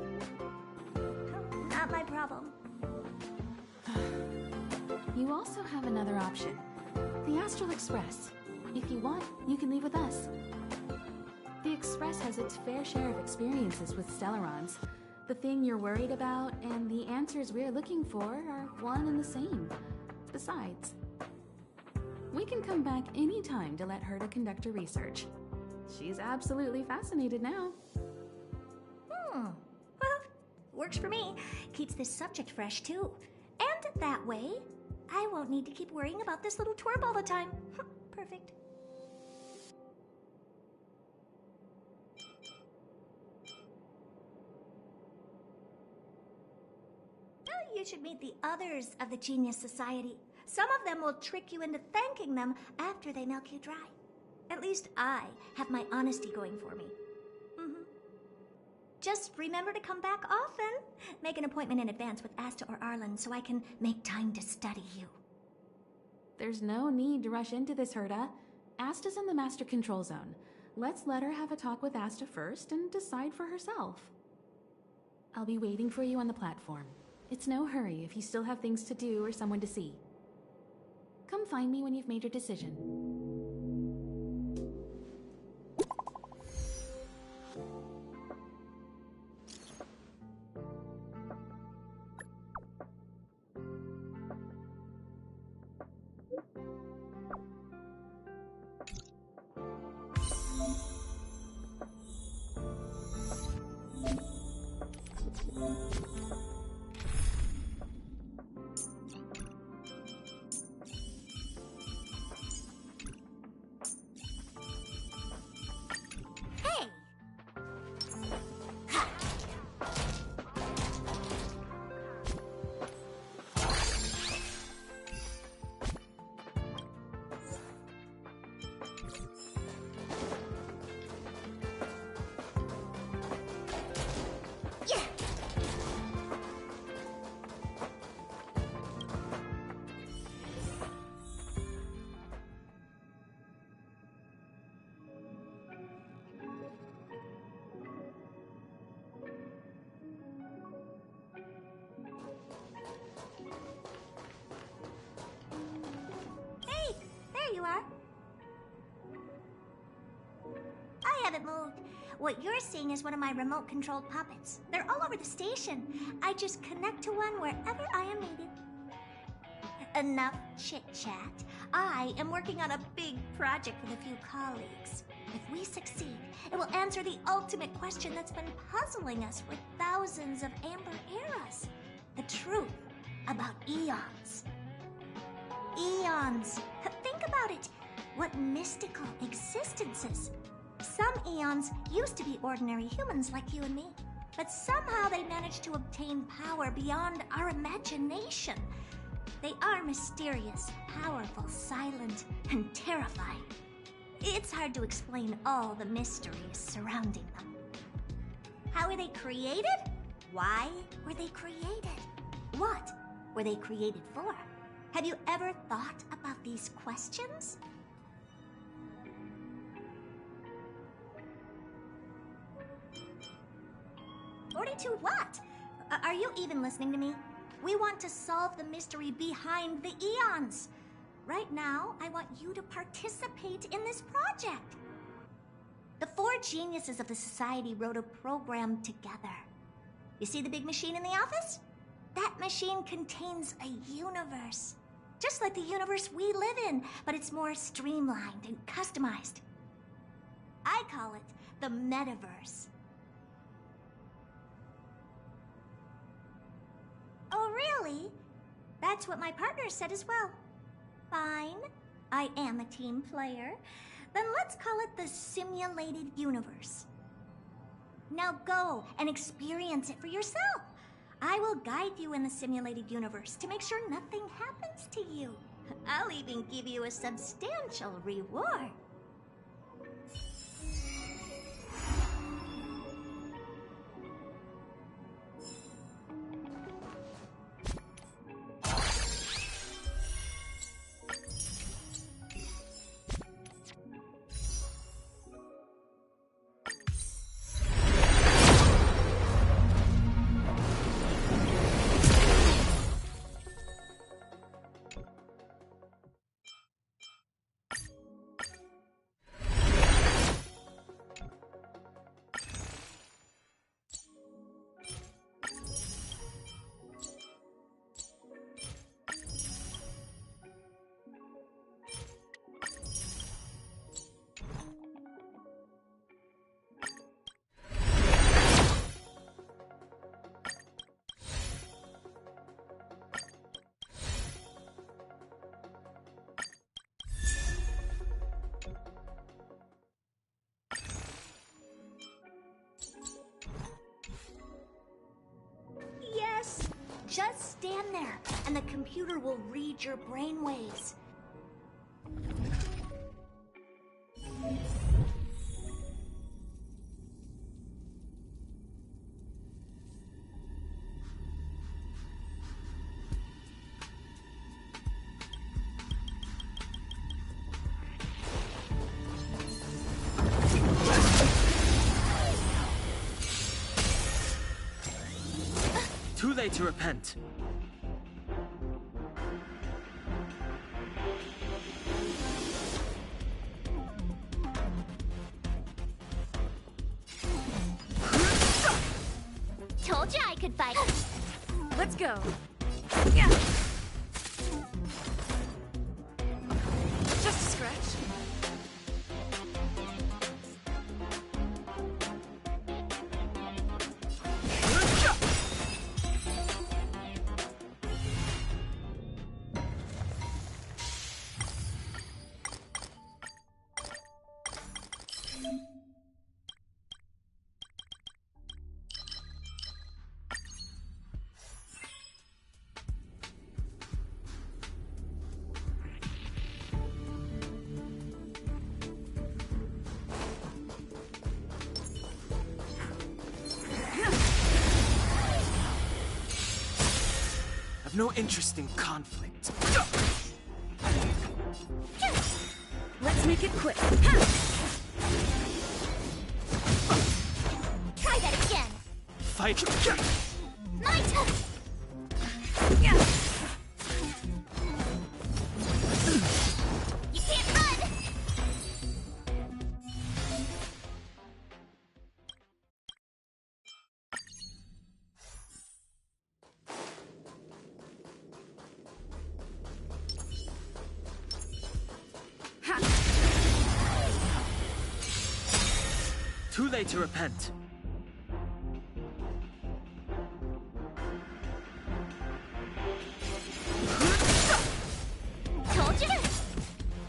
Not my problem. You also have another option. The Astral Express. If you want, you can leave with us. The Express has its fair share of experiences with Stellarons. The thing you're worried about and the answers we're looking for are one and the same. Besides, we can come back anytime to let Herta conduct her research. She's absolutely fascinated now. Well, works for me. Keeps this subject fresh, too. And that way, I won't need to keep worrying about this little twerp all the time. Perfect. You should meet the others of the Genius Society. Some of them will trick you into thanking them after they milk you dry. At least I have my honesty going for me. Just remember to come back often. Make an appointment in advance with Asta or Arlen so I can make time to study you. There's no need to rush into this, Herta. Asta's in the Master Control Zone. Let's let her have a talk with Asta first and decide for herself. I'll be waiting for you on the platform. It's no hurry if you still have things to do or someone to see. Come find me when you've made your decision. You are? I haven't moved. What you're seeing is one of my remote-controlled puppets. They're all over the station. I just connect to one wherever I am needed. Enough chit-chat. I am working on a big project with a few colleagues. If we succeed, it will answer the ultimate question that's been puzzling us for thousands of Amber eras. The truth about eons. Eons. Think about it. What mystical existences. Some eons used to be ordinary humans like you and me, but somehow they managed to obtain power beyond our imagination. They are mysterious, powerful, silent, and terrifying. It's hard to explain all the mysteries surrounding them. How were they created? Why were they created? What were they created for? Have you ever thought about these questions? To what? Are you even listening to me? We want to solve the mystery behind the eons. Right now, I want you to participate in this project. The 4 geniuses of the society wrote a program together. You see the big machine in the office? That machine contains a universe. Just like the universe we live in, but it's more streamlined and customized. I call it the metaverse. Oh, really? That's what my partner said as well. Fine. I am a team player. Then let's call it the simulated universe. Now go and experience it for yourself. I will guide you in the simulated universe to make sure nothing happens to you. I'll even give you a substantial reward. Just stand there, and the computer will read your brainwaves. Too late to repent. Told you I could fight. Let's go. Just a scratch. I've no interest in conflict. Let's make it quick. Try that again. Fight. My turn. You can't run. late to repent. Told you!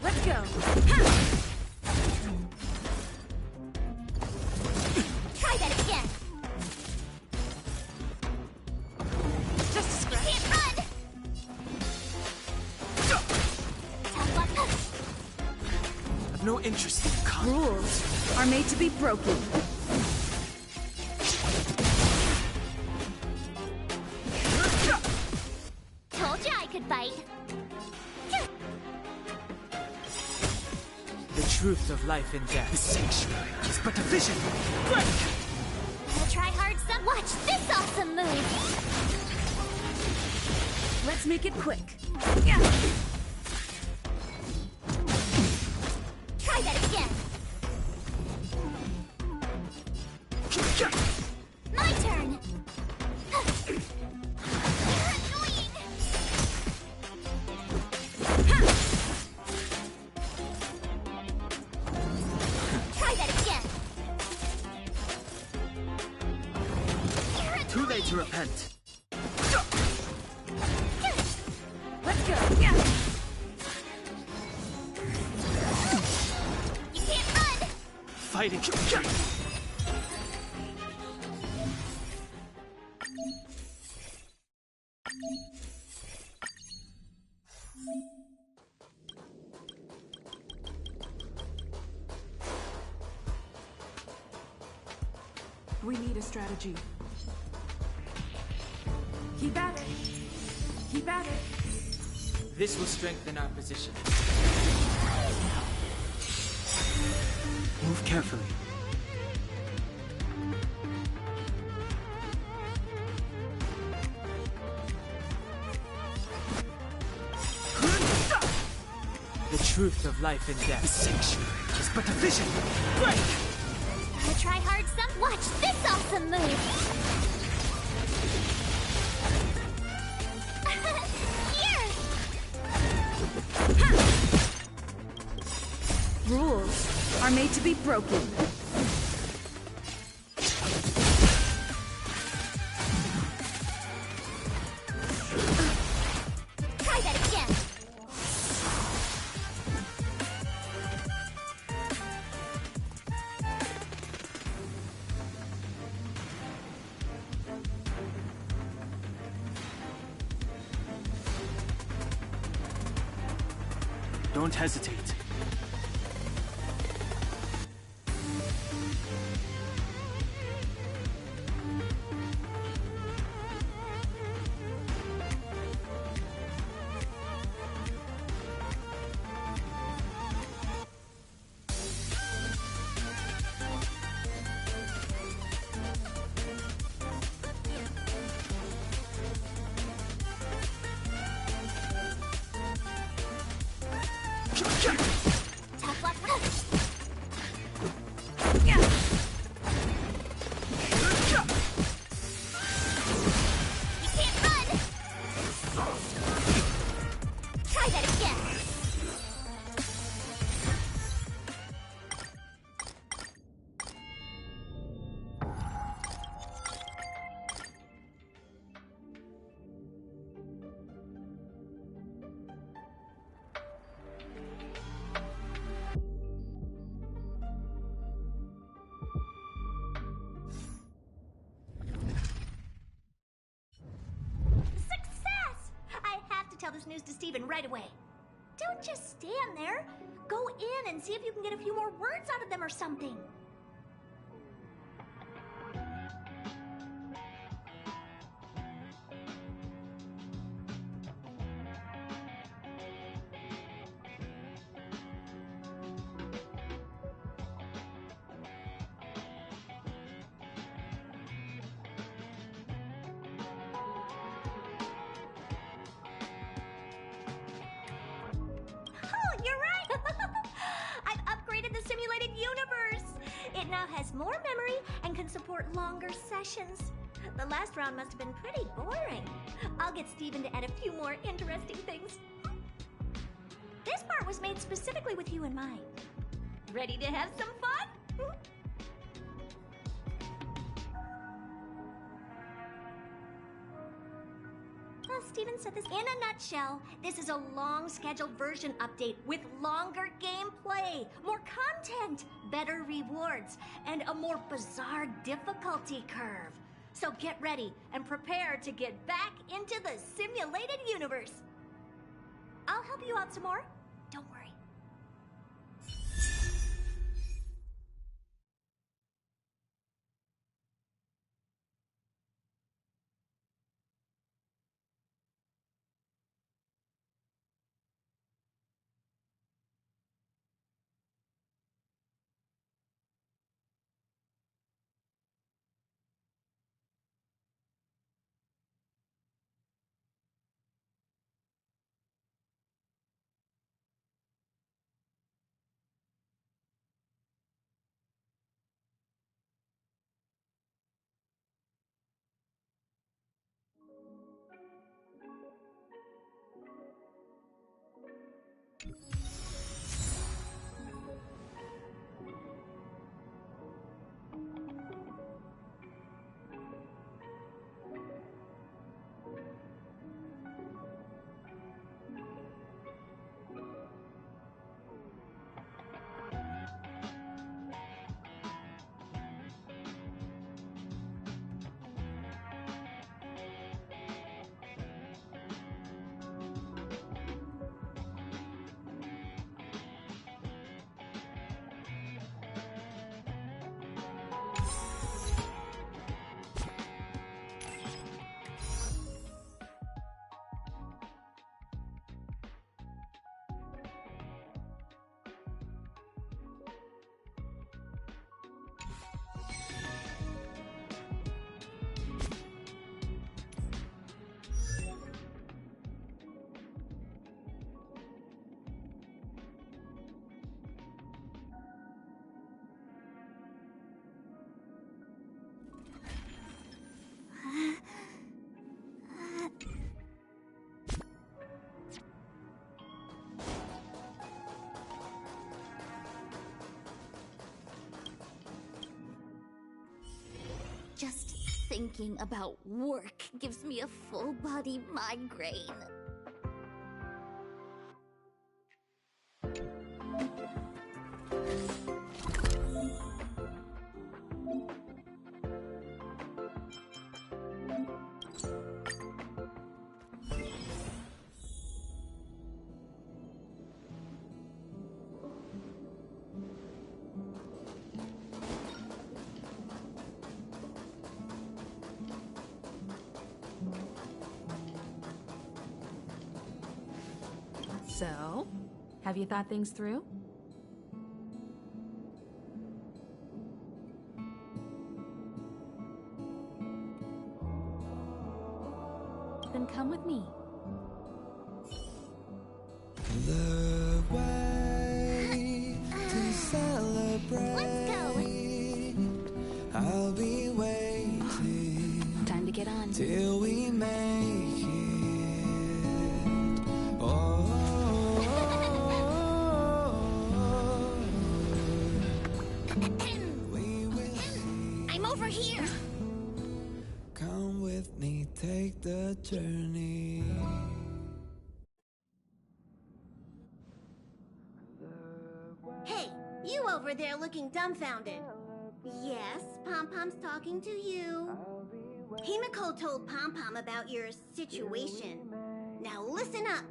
Let's go! Try that again! Just a scratch. Can't run! Tough luck. I've no interest in combat. Rules are made to be broken. Told you I could bite. The truth of life and death. The sanctuary is but a vision. Break! Wanna try hard some? Watch this awesome move! Let's make it quick. Try that again! My turn! You're annoying! Try that again! Too late to repent. Let's go. You can't run! Fighting. We need a strategy. Keep at it. Keep at it. This will strengthen our position. Move carefully. The truth of life and death. The sanctuary is but a vision. Break! Wanna try hard some? Watch this awesome move! Here! Rules are made to be broken. Try that again! Don't hesitate. Tough luck. You can't run! Try that again! Success! I have to tell this news to Steven right away. Don't just stand there. Go in and see if you can get a few more words out of them or something. Oh, you're right! I've upgraded the simulated universe! It now has more memory and can support longer sessions. The last round must have been pretty boring. I'll get Steven to add a few more interesting things. This part was made specifically with you in mind. Ready to have some fun? Steven said this? In a nutshell, this is a long scheduled version update with longer gameplay, more content, better rewards, and a more bizarre difficulty curve. So get ready and prepare to get back into the simulated universe. I'll help you out some more. Don't worry. Just thinking about work gives me a full-body migraine. So, have you thought things through? Then come with me. The way to celebrate. Let's go. I'll be waiting. Time to get on. Till we make it. Oh. We will see. I'm over here. Come with me, take the journey. Hey, you over there looking dumbfounded. Yes, Pom-Pom's talking to you. Himiko told Pom-Pom about your situation. Now listen up.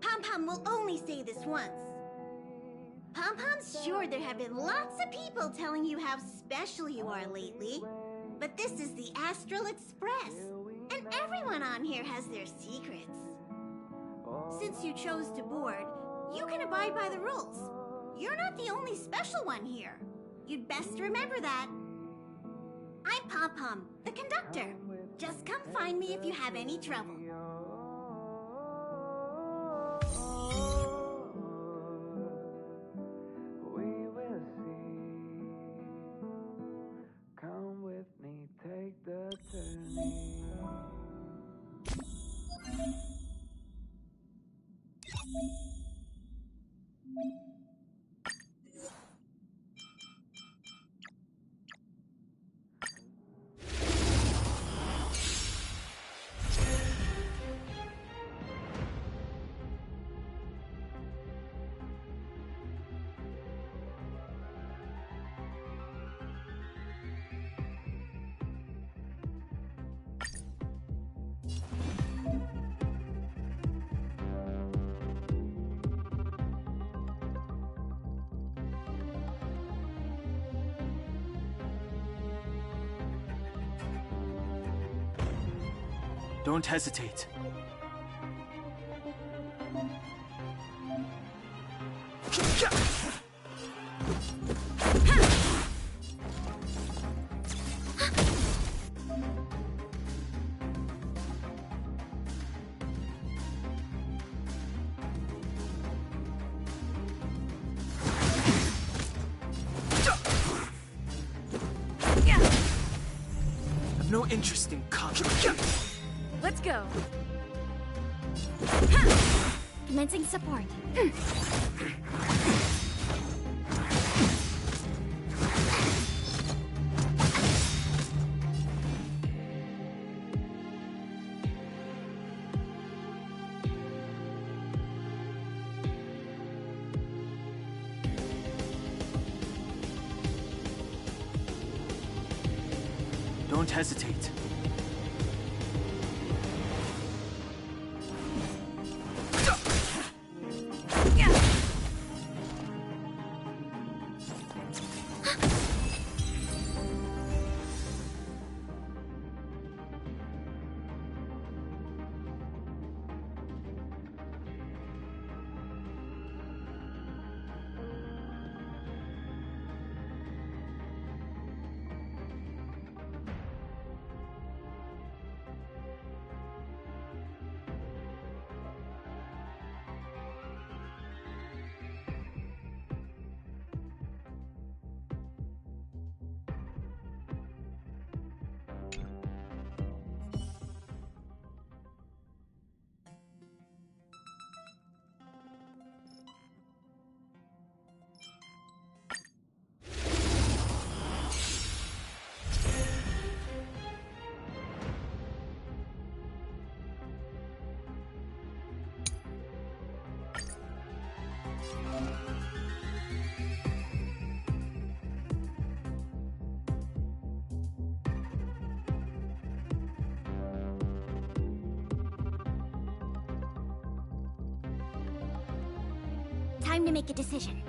Pom-Pom will only say this once. Pom-Pom's sure there have been lots of people telling you how special you are lately. But this is the Astral Express, and everyone on here has their secrets. Since you chose to board, you can abide by the rules. You're not the only special one here. You'd best remember that. I'm Pom-Pom, the conductor. Just come find me if you have any trouble. We will see. Come with me, take the journey. Don't hesitate. I've no interest in conflict. Let's go. Commencing support. Don't hesitate. Time to make a decision.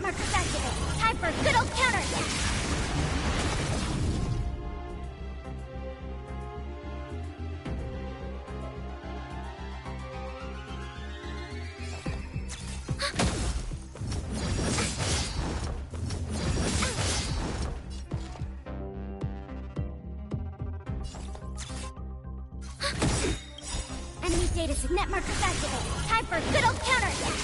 Net markers activate. Time for a good old counterattack. Enemy data net markers activate. Time for a good old counterattack.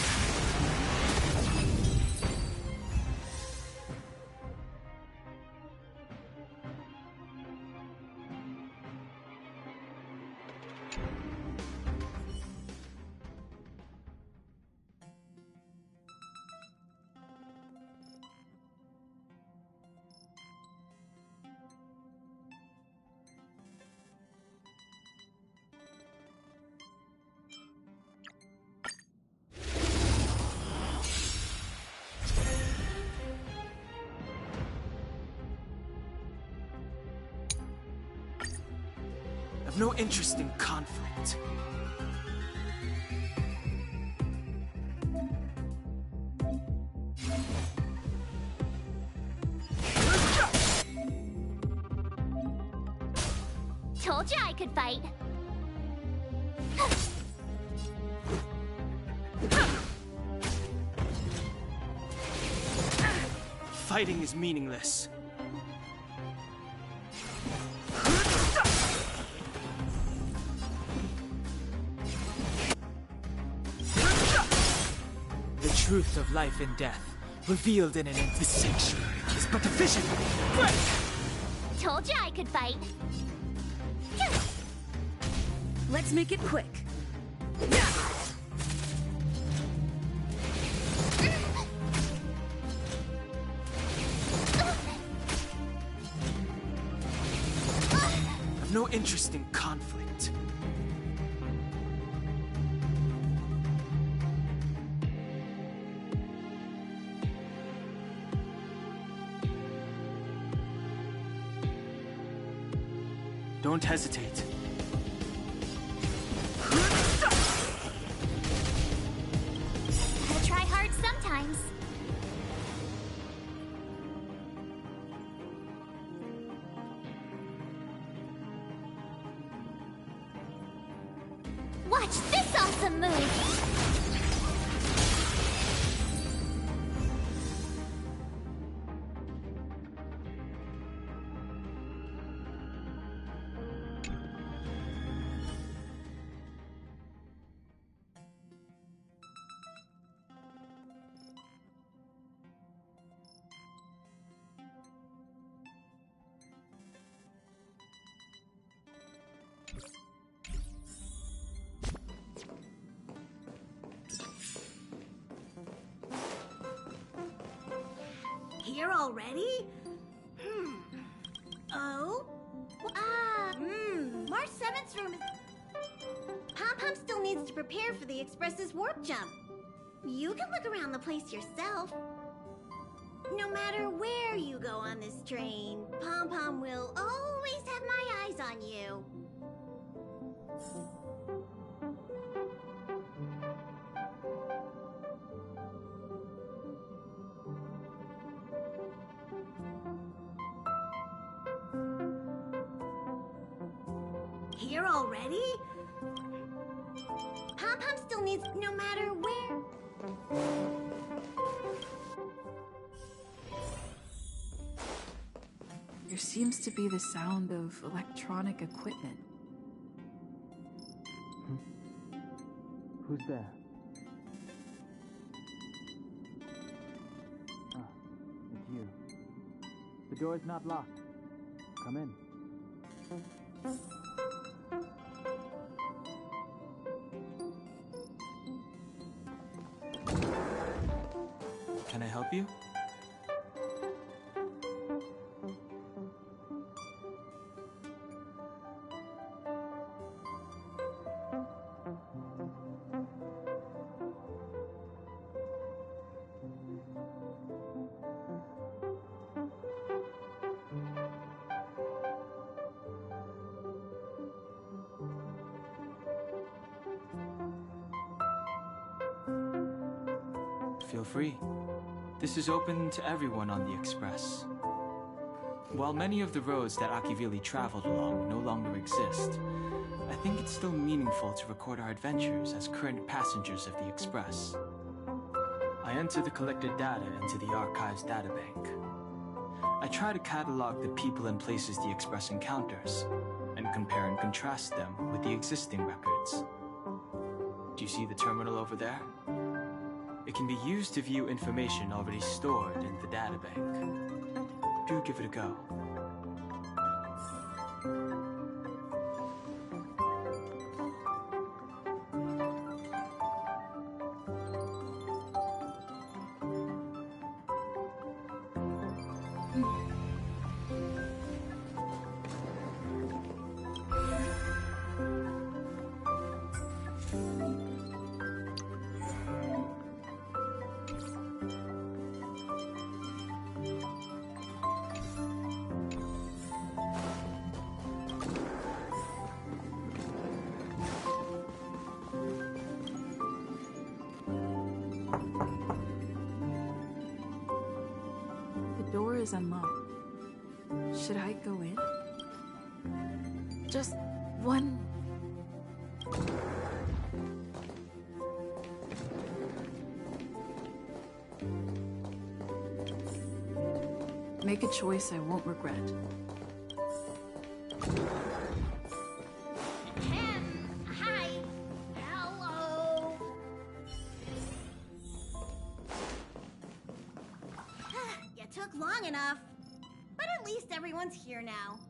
I've no interest in conflict. Told you I could fight. Fighting is meaningless. The truth of life and death, revealed in an empty sanctuary, is but a vision. Told you I could fight. Let's make it quick. I've no interest in conflict. Don't hesitate. Gotta try hard sometimes. Watch this awesome move! Here already? Oh? March 7th's room is... Pom-Pom still needs to prepare for the Express's warp jump. You can look around the place yourself. No matter where you go on this train, Pom-Pom will always have my eyes on you. Here already? Pom-Pom still needs... no matter where... There seems to be the sound of electronic equipment. Who's there? Ah, it's you. The door is not locked. Come in. Can I help you? Feel free. This is open to everyone on the Express. While many of the roads that Akivili traveled along no longer exist, I think it's still meaningful to record our adventures as current passengers of the Express. I enter the collected data into the Archives databank. I try to catalog the people and places the Express encounters, and compare and contrast them with the existing records. Do you see the terminal over there? It can be used to view information already stored in the databank. Do give it a go. The door is unlocked. Should I go in? Just one. Make a choice I won't regret. Hi. Hello. You took long enough. But at least everyone's here now.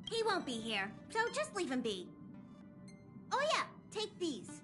He won't be here, so just leave him be. Oh yeah, take these.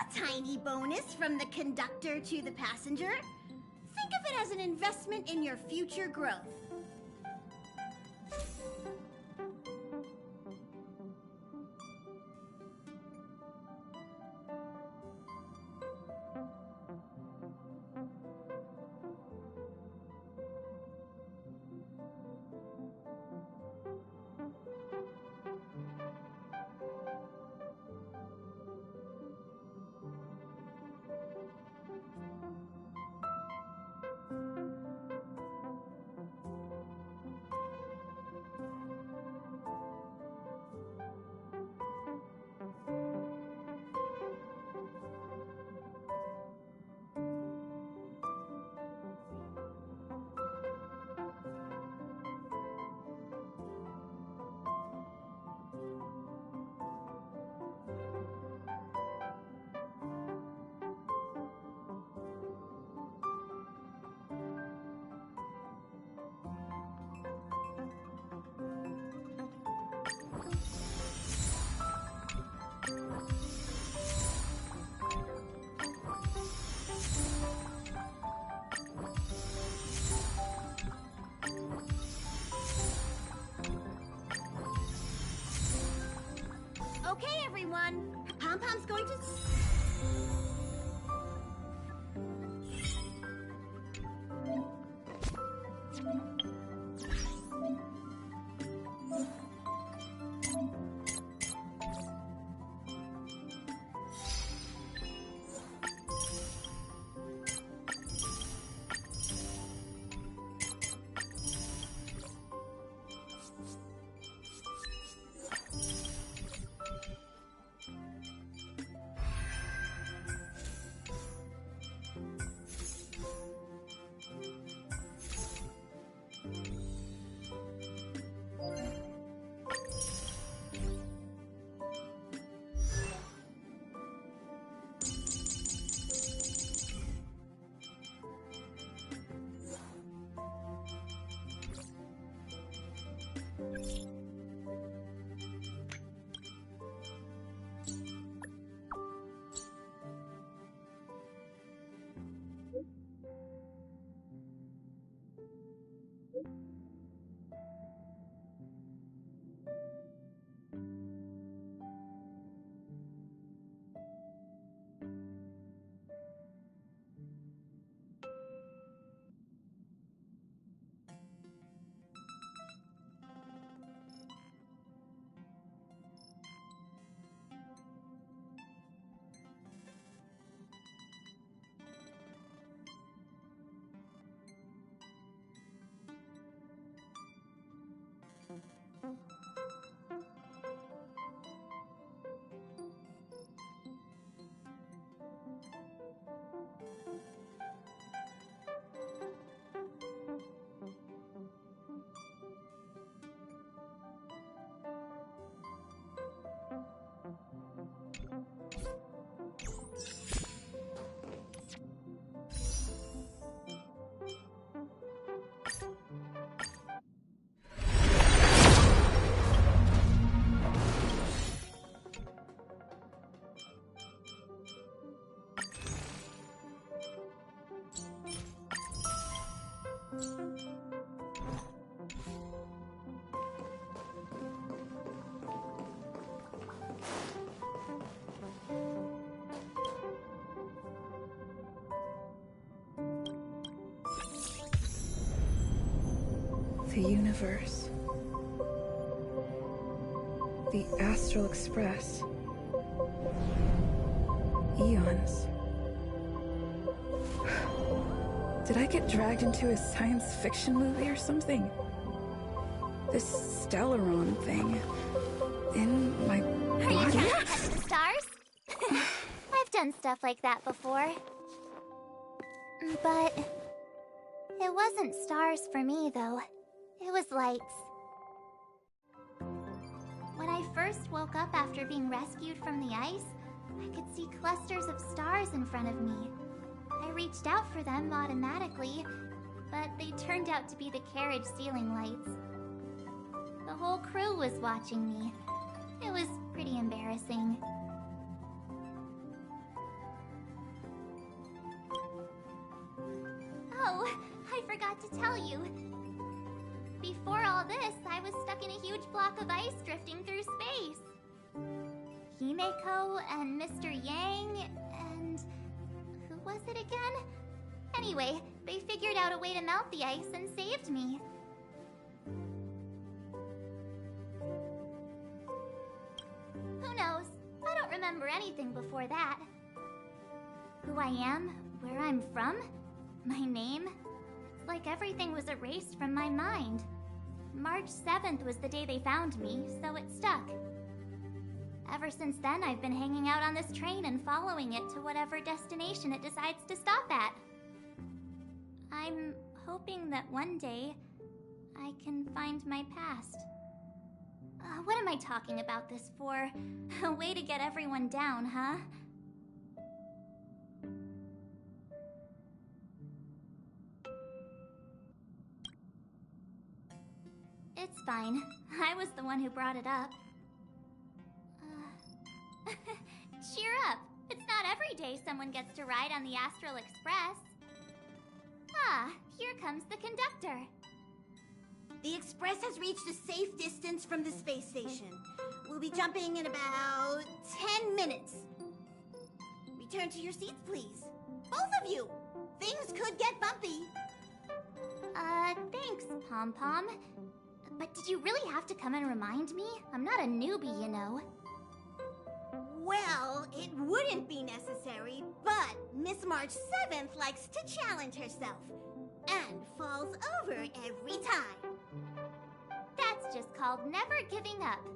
A tiny bonus from the conductor to the passenger? Think of it as an investment in your future growth. Okay, everyone. Pom-Pom's going to... The universe. The Astral Express. Eons. Did I get dragged into a science fiction movie or something? This Stellaron thing in my body? Are you trying to touch the stars? I've done stuff like that before. But it wasn't stars for me, though. It was lights. When I first woke up after being rescued from the ice, I could see clusters of stars in front of me. I reached out for them automatically, but they turned out to be the carriage ceiling lights. The whole crew was watching me. It was pretty embarrassing. Oh, I forgot to tell you. Before all this, I was stuck in a huge block of ice drifting through space. Himeko and Mr. Yang and... who was it again? Anyway, they figured out a way to melt the ice and saved me. Who knows? I don't remember anything before that. Who I am, where I'm from, my name. It's like everything was erased from my mind. March 7th was the day they found me, so it stuck. Ever since then, I've been hanging out on this train and following it to whatever destination it decides to stop at. I'm hoping that one day I can find my past. What am I talking about this for? A way to get everyone down, huh? It's fine. I was the one who brought it up. Cheer up! It's not every day someone gets to ride on the Astral Express. Ah, here comes the conductor. The Express has reached a safe distance from the space station. We'll be jumping in about 10 minutes. Return to your seats, please. Both of you! Things could get bumpy. Thanks, Pom-Pom. But did you really have to come and remind me? I'm not a newbie, you know. Well, it wouldn't be necessary, but Miss March 7th likes to challenge herself. And falls over every time. That's just called never giving up.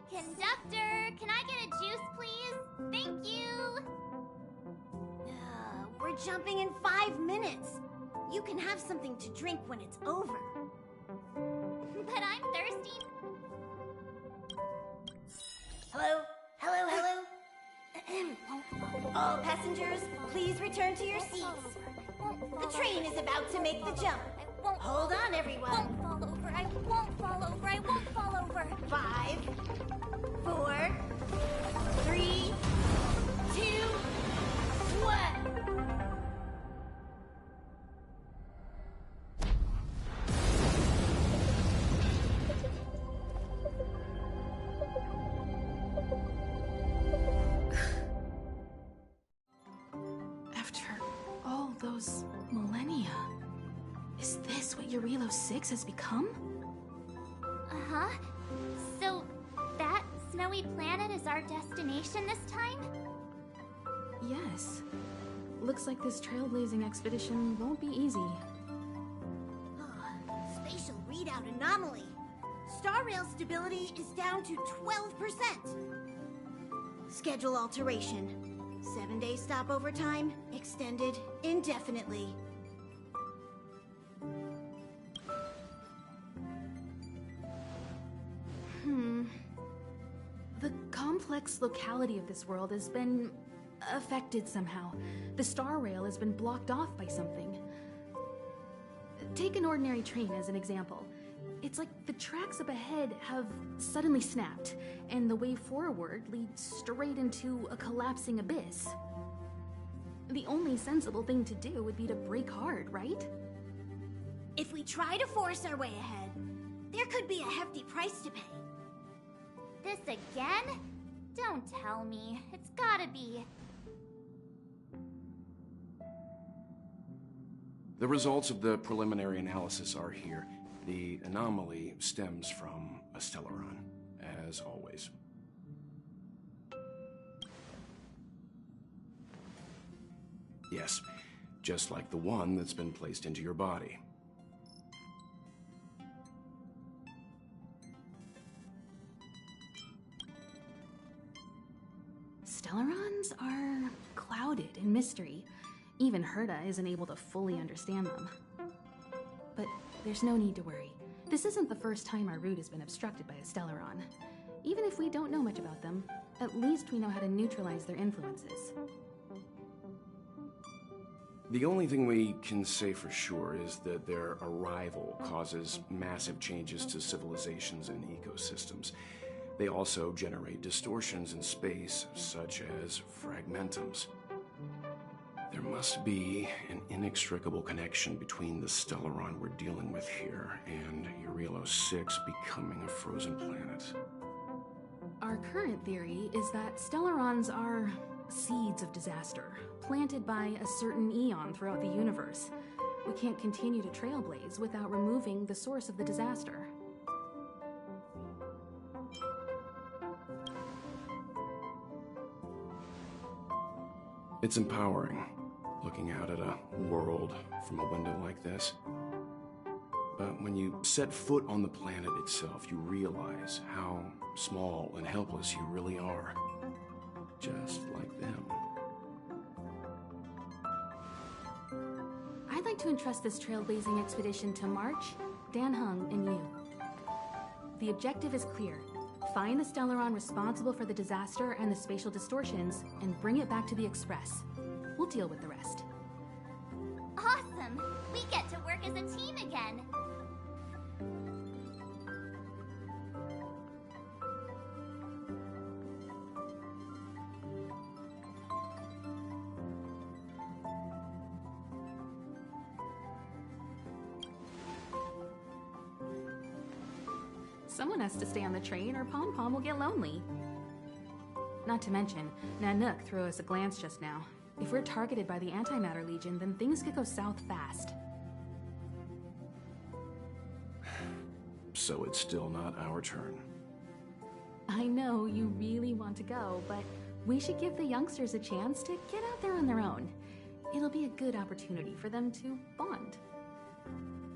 Conductor, can I get a juice, please? Thank you! We're jumping in 5 minutes. You can have something to drink when it's over. But I'm thirsty. Hello? Hello, hello? All passengers, please return to your seats. The train is about to make the jump. won't Hold on, everyone. Won't fall over. I won't fall over. I won't fall over. 5, 4, 3, 2, 1. After all those millennia, is this what Eurilo 6 has become? Uh-huh. So, that snowy planet is our destination this time? Yes. Looks like this trailblazing expedition won't be easy. Spatial readout anomaly. Star rail stability is down to 12%. Schedule alteration. 7-day stopover time extended indefinitely. The complex locality of this world has been affected somehow. The star rail has been blocked off by something. Take an ordinary train as an example. It's like the tracks up ahead have suddenly snapped, and the way forward leads straight into a collapsing abyss. The only sensible thing to do would be to brake hard, right? If we try to force our way ahead, there could be a hefty price to pay. This again? Don't tell me. It's gotta be. The results of the preliminary analysis are here. The anomaly stems from a Stellaron, as always. Yes, just like the one that's been placed into your body. Stellarons are clouded in mystery. Even Herta isn't able to fully understand them. But there's no need to worry. This isn't the first time our route has been obstructed by a Stellaron. Even if we don't know much about them, at least we know how to neutralize their influences. The only thing we can say for sure is that their arrival causes massive changes to civilizations and ecosystems. They also generate distortions in space, such as fragmentums. There must be an inextricable connection between the Stellaron we're dealing with here and Eurilo 6 becoming a frozen planet. Our current theory is that Stellarons are seeds of disaster, planted by a certain eon throughout the universe. We can't continue to trailblaze without removing the source of the disaster. It's empowering, looking out at a world from a window like this. But when you set foot on the planet itself, you realize how small and helpless you really are. Just like them. I'd like to entrust this trailblazing expedition to March, Dan Heng, and you. The objective is clear. Find the Stellaron responsible for the disaster and the spatial distortions, and bring it back to the Express. We'll deal with the rest. Awesome! We get to work as a team again! Someone has to stay on the train or Pom Pom will get lonely. Not to mention, Nanook threw us a glance just now. If we're targeted by the Antimatter Legion, then things could go south fast. So it's still not our turn. I know you really want to go, but we should give the youngsters a chance to get out there on their own. It'll be a good opportunity for them to bond.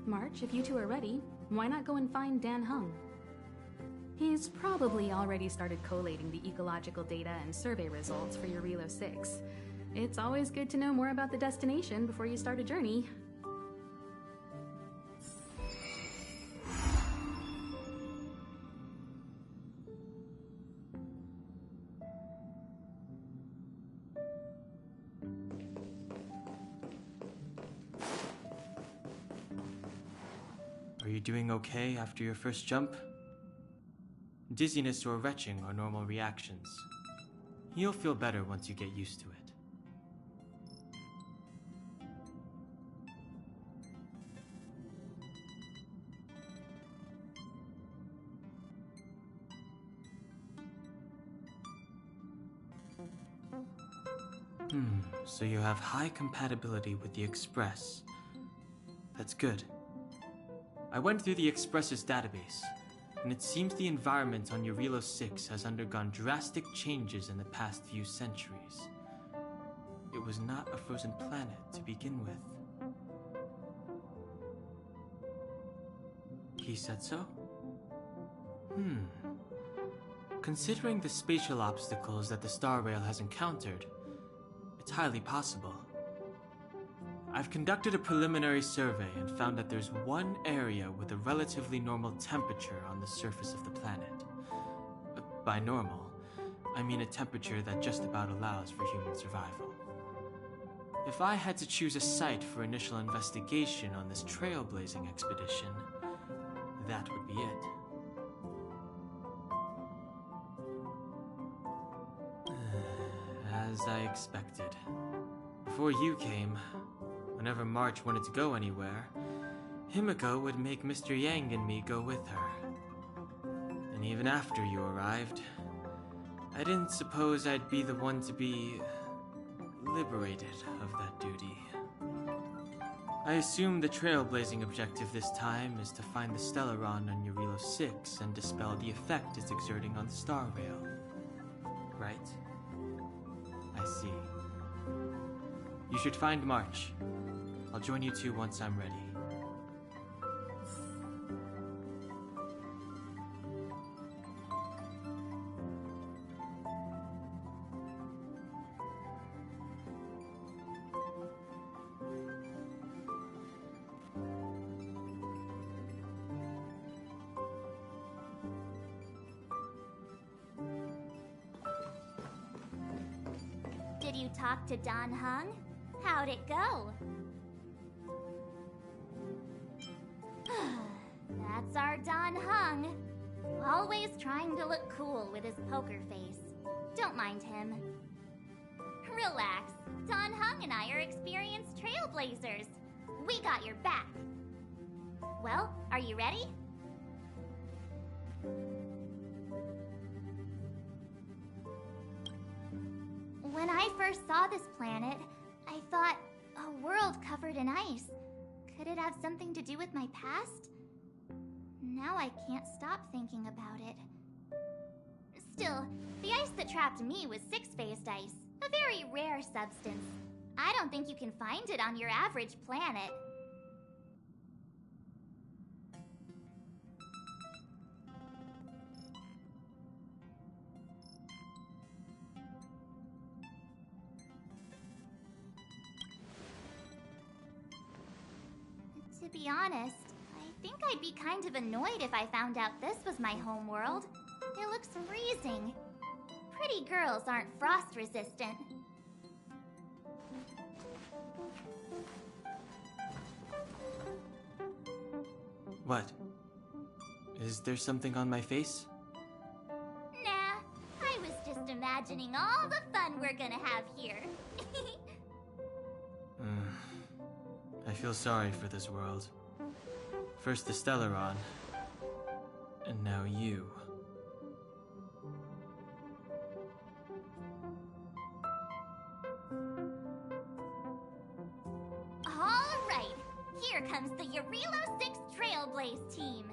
March, if you two are ready, why not go and find Dan Heng? He's probably already started collating the ecological data and survey results for Eurilo 6. It's always good to know more about the destination before you start a journey. Are you doing okay after your first jump? Dizziness or retching are normal reactions. You'll feel better once you get used to it. So you have high compatibility with the Express. That's good. I went through the Express's database, and it seems the environment on Eurilo 6 has undergone drastic changes in the past few centuries. It was not a frozen planet to begin with. He said so? Considering the spatial obstacles that the Star Rail has encountered, it's highly possible. I've conducted a preliminary survey and found that there's one area with a relatively normal temperature on the surface of the planet. By normal, I mean a temperature that just about allows for human survival. If I had to choose a site for initial investigation on this trailblazing expedition, that would be it. As I expected. Before you came, whenever March wanted to go anywhere, Himiko would make Mr. Yang and me go with her. And even after you arrived, I didn't suppose I'd be the one to be liberated of that duty. I assume the trailblazing objective this time is to find the Stellaron on Eurilo 6 and dispel the effect it's exerting on the Star Rail. Right? I see. You should find March. I'll join you two once I'm ready. Did you talk to Dan Heng? How'd it go? That's our Dan Heng. Always trying to look cool with his poker face. Don't mind him. Relax. Dan Heng and I are experienced trailblazers. We got your back. Well, are you ready? When I first saw this planet, I thought, a world covered in ice. Could it have something to do with my past? Now I can't stop thinking about it. Still, the ice that trapped me was six-phased ice, a very rare substance. I don't think you can find it on your average planet. To be honest, I think I'd be kind of annoyed if I found out this was my home world. It looks freezing. Pretty girls aren't frost resistant. What? Is there something on my face? Nah, I was just imagining all the fun we're gonna have here. I feel sorry for this world. First the Stellaron, and now you. All right, here comes the Eurilo 6 Trailblaze team.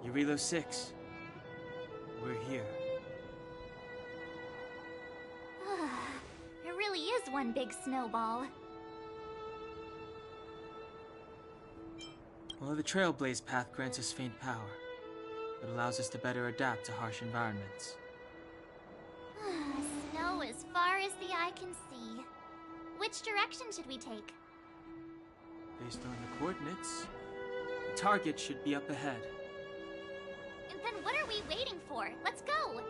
Eurilo 6. We're here. It really is one big snowball. Well, the Trailblaze path grants us faint power. It allows us to better adapt to harsh environments. Snow as far as the eye can see. Which direction should we take? Based on the coordinates, the target should be up ahead. Then what are we waiting for? Let's go!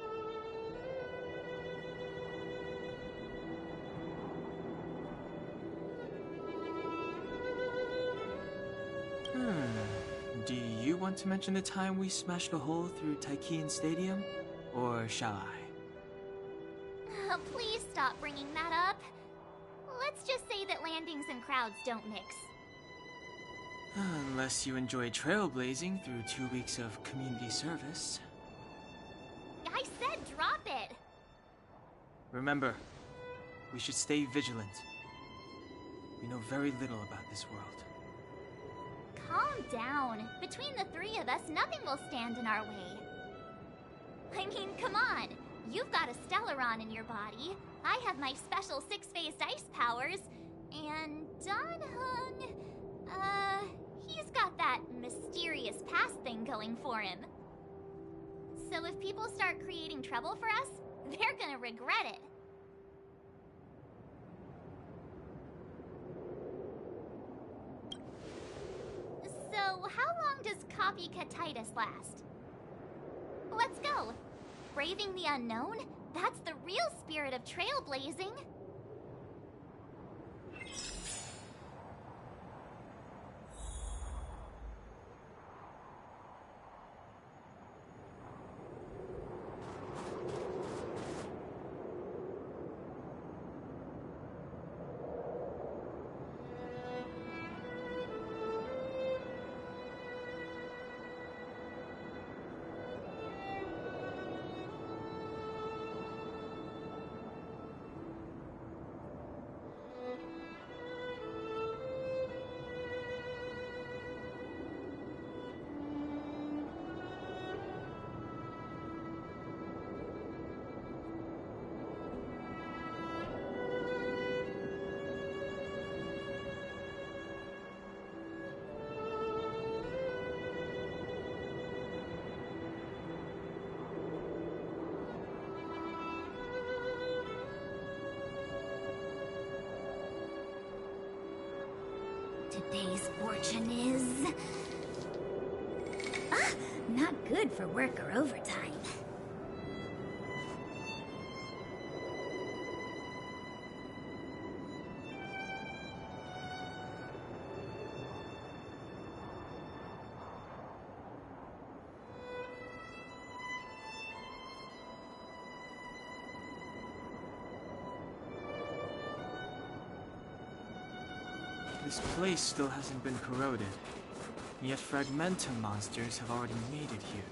Do you want to mention the time we smashed a hole through Taikian Stadium? Or shall I? Please stop bringing that up. Let's just say that landings and crowds don't mix. Unless you enjoy trailblazing through 2 weeks of community service. I said drop it! Remember, we should stay vigilant. We know very little about this world. Calm down. Between the three of us, nothing will stand in our way. I mean, come on. You've got a Stellaron in your body. I have my special six-phased ice powers. And Dan Heng... he's got that mysterious past thing going for him. So if people start creating trouble for us, they're gonna regret it. So, how long does copycatitis last? Let's go! Braving the unknown? That's the real spirit of trailblazing! Today's fortune is... not good for work or overtime. This place still hasn't been corroded, yet Fragmentum monsters have already made it here.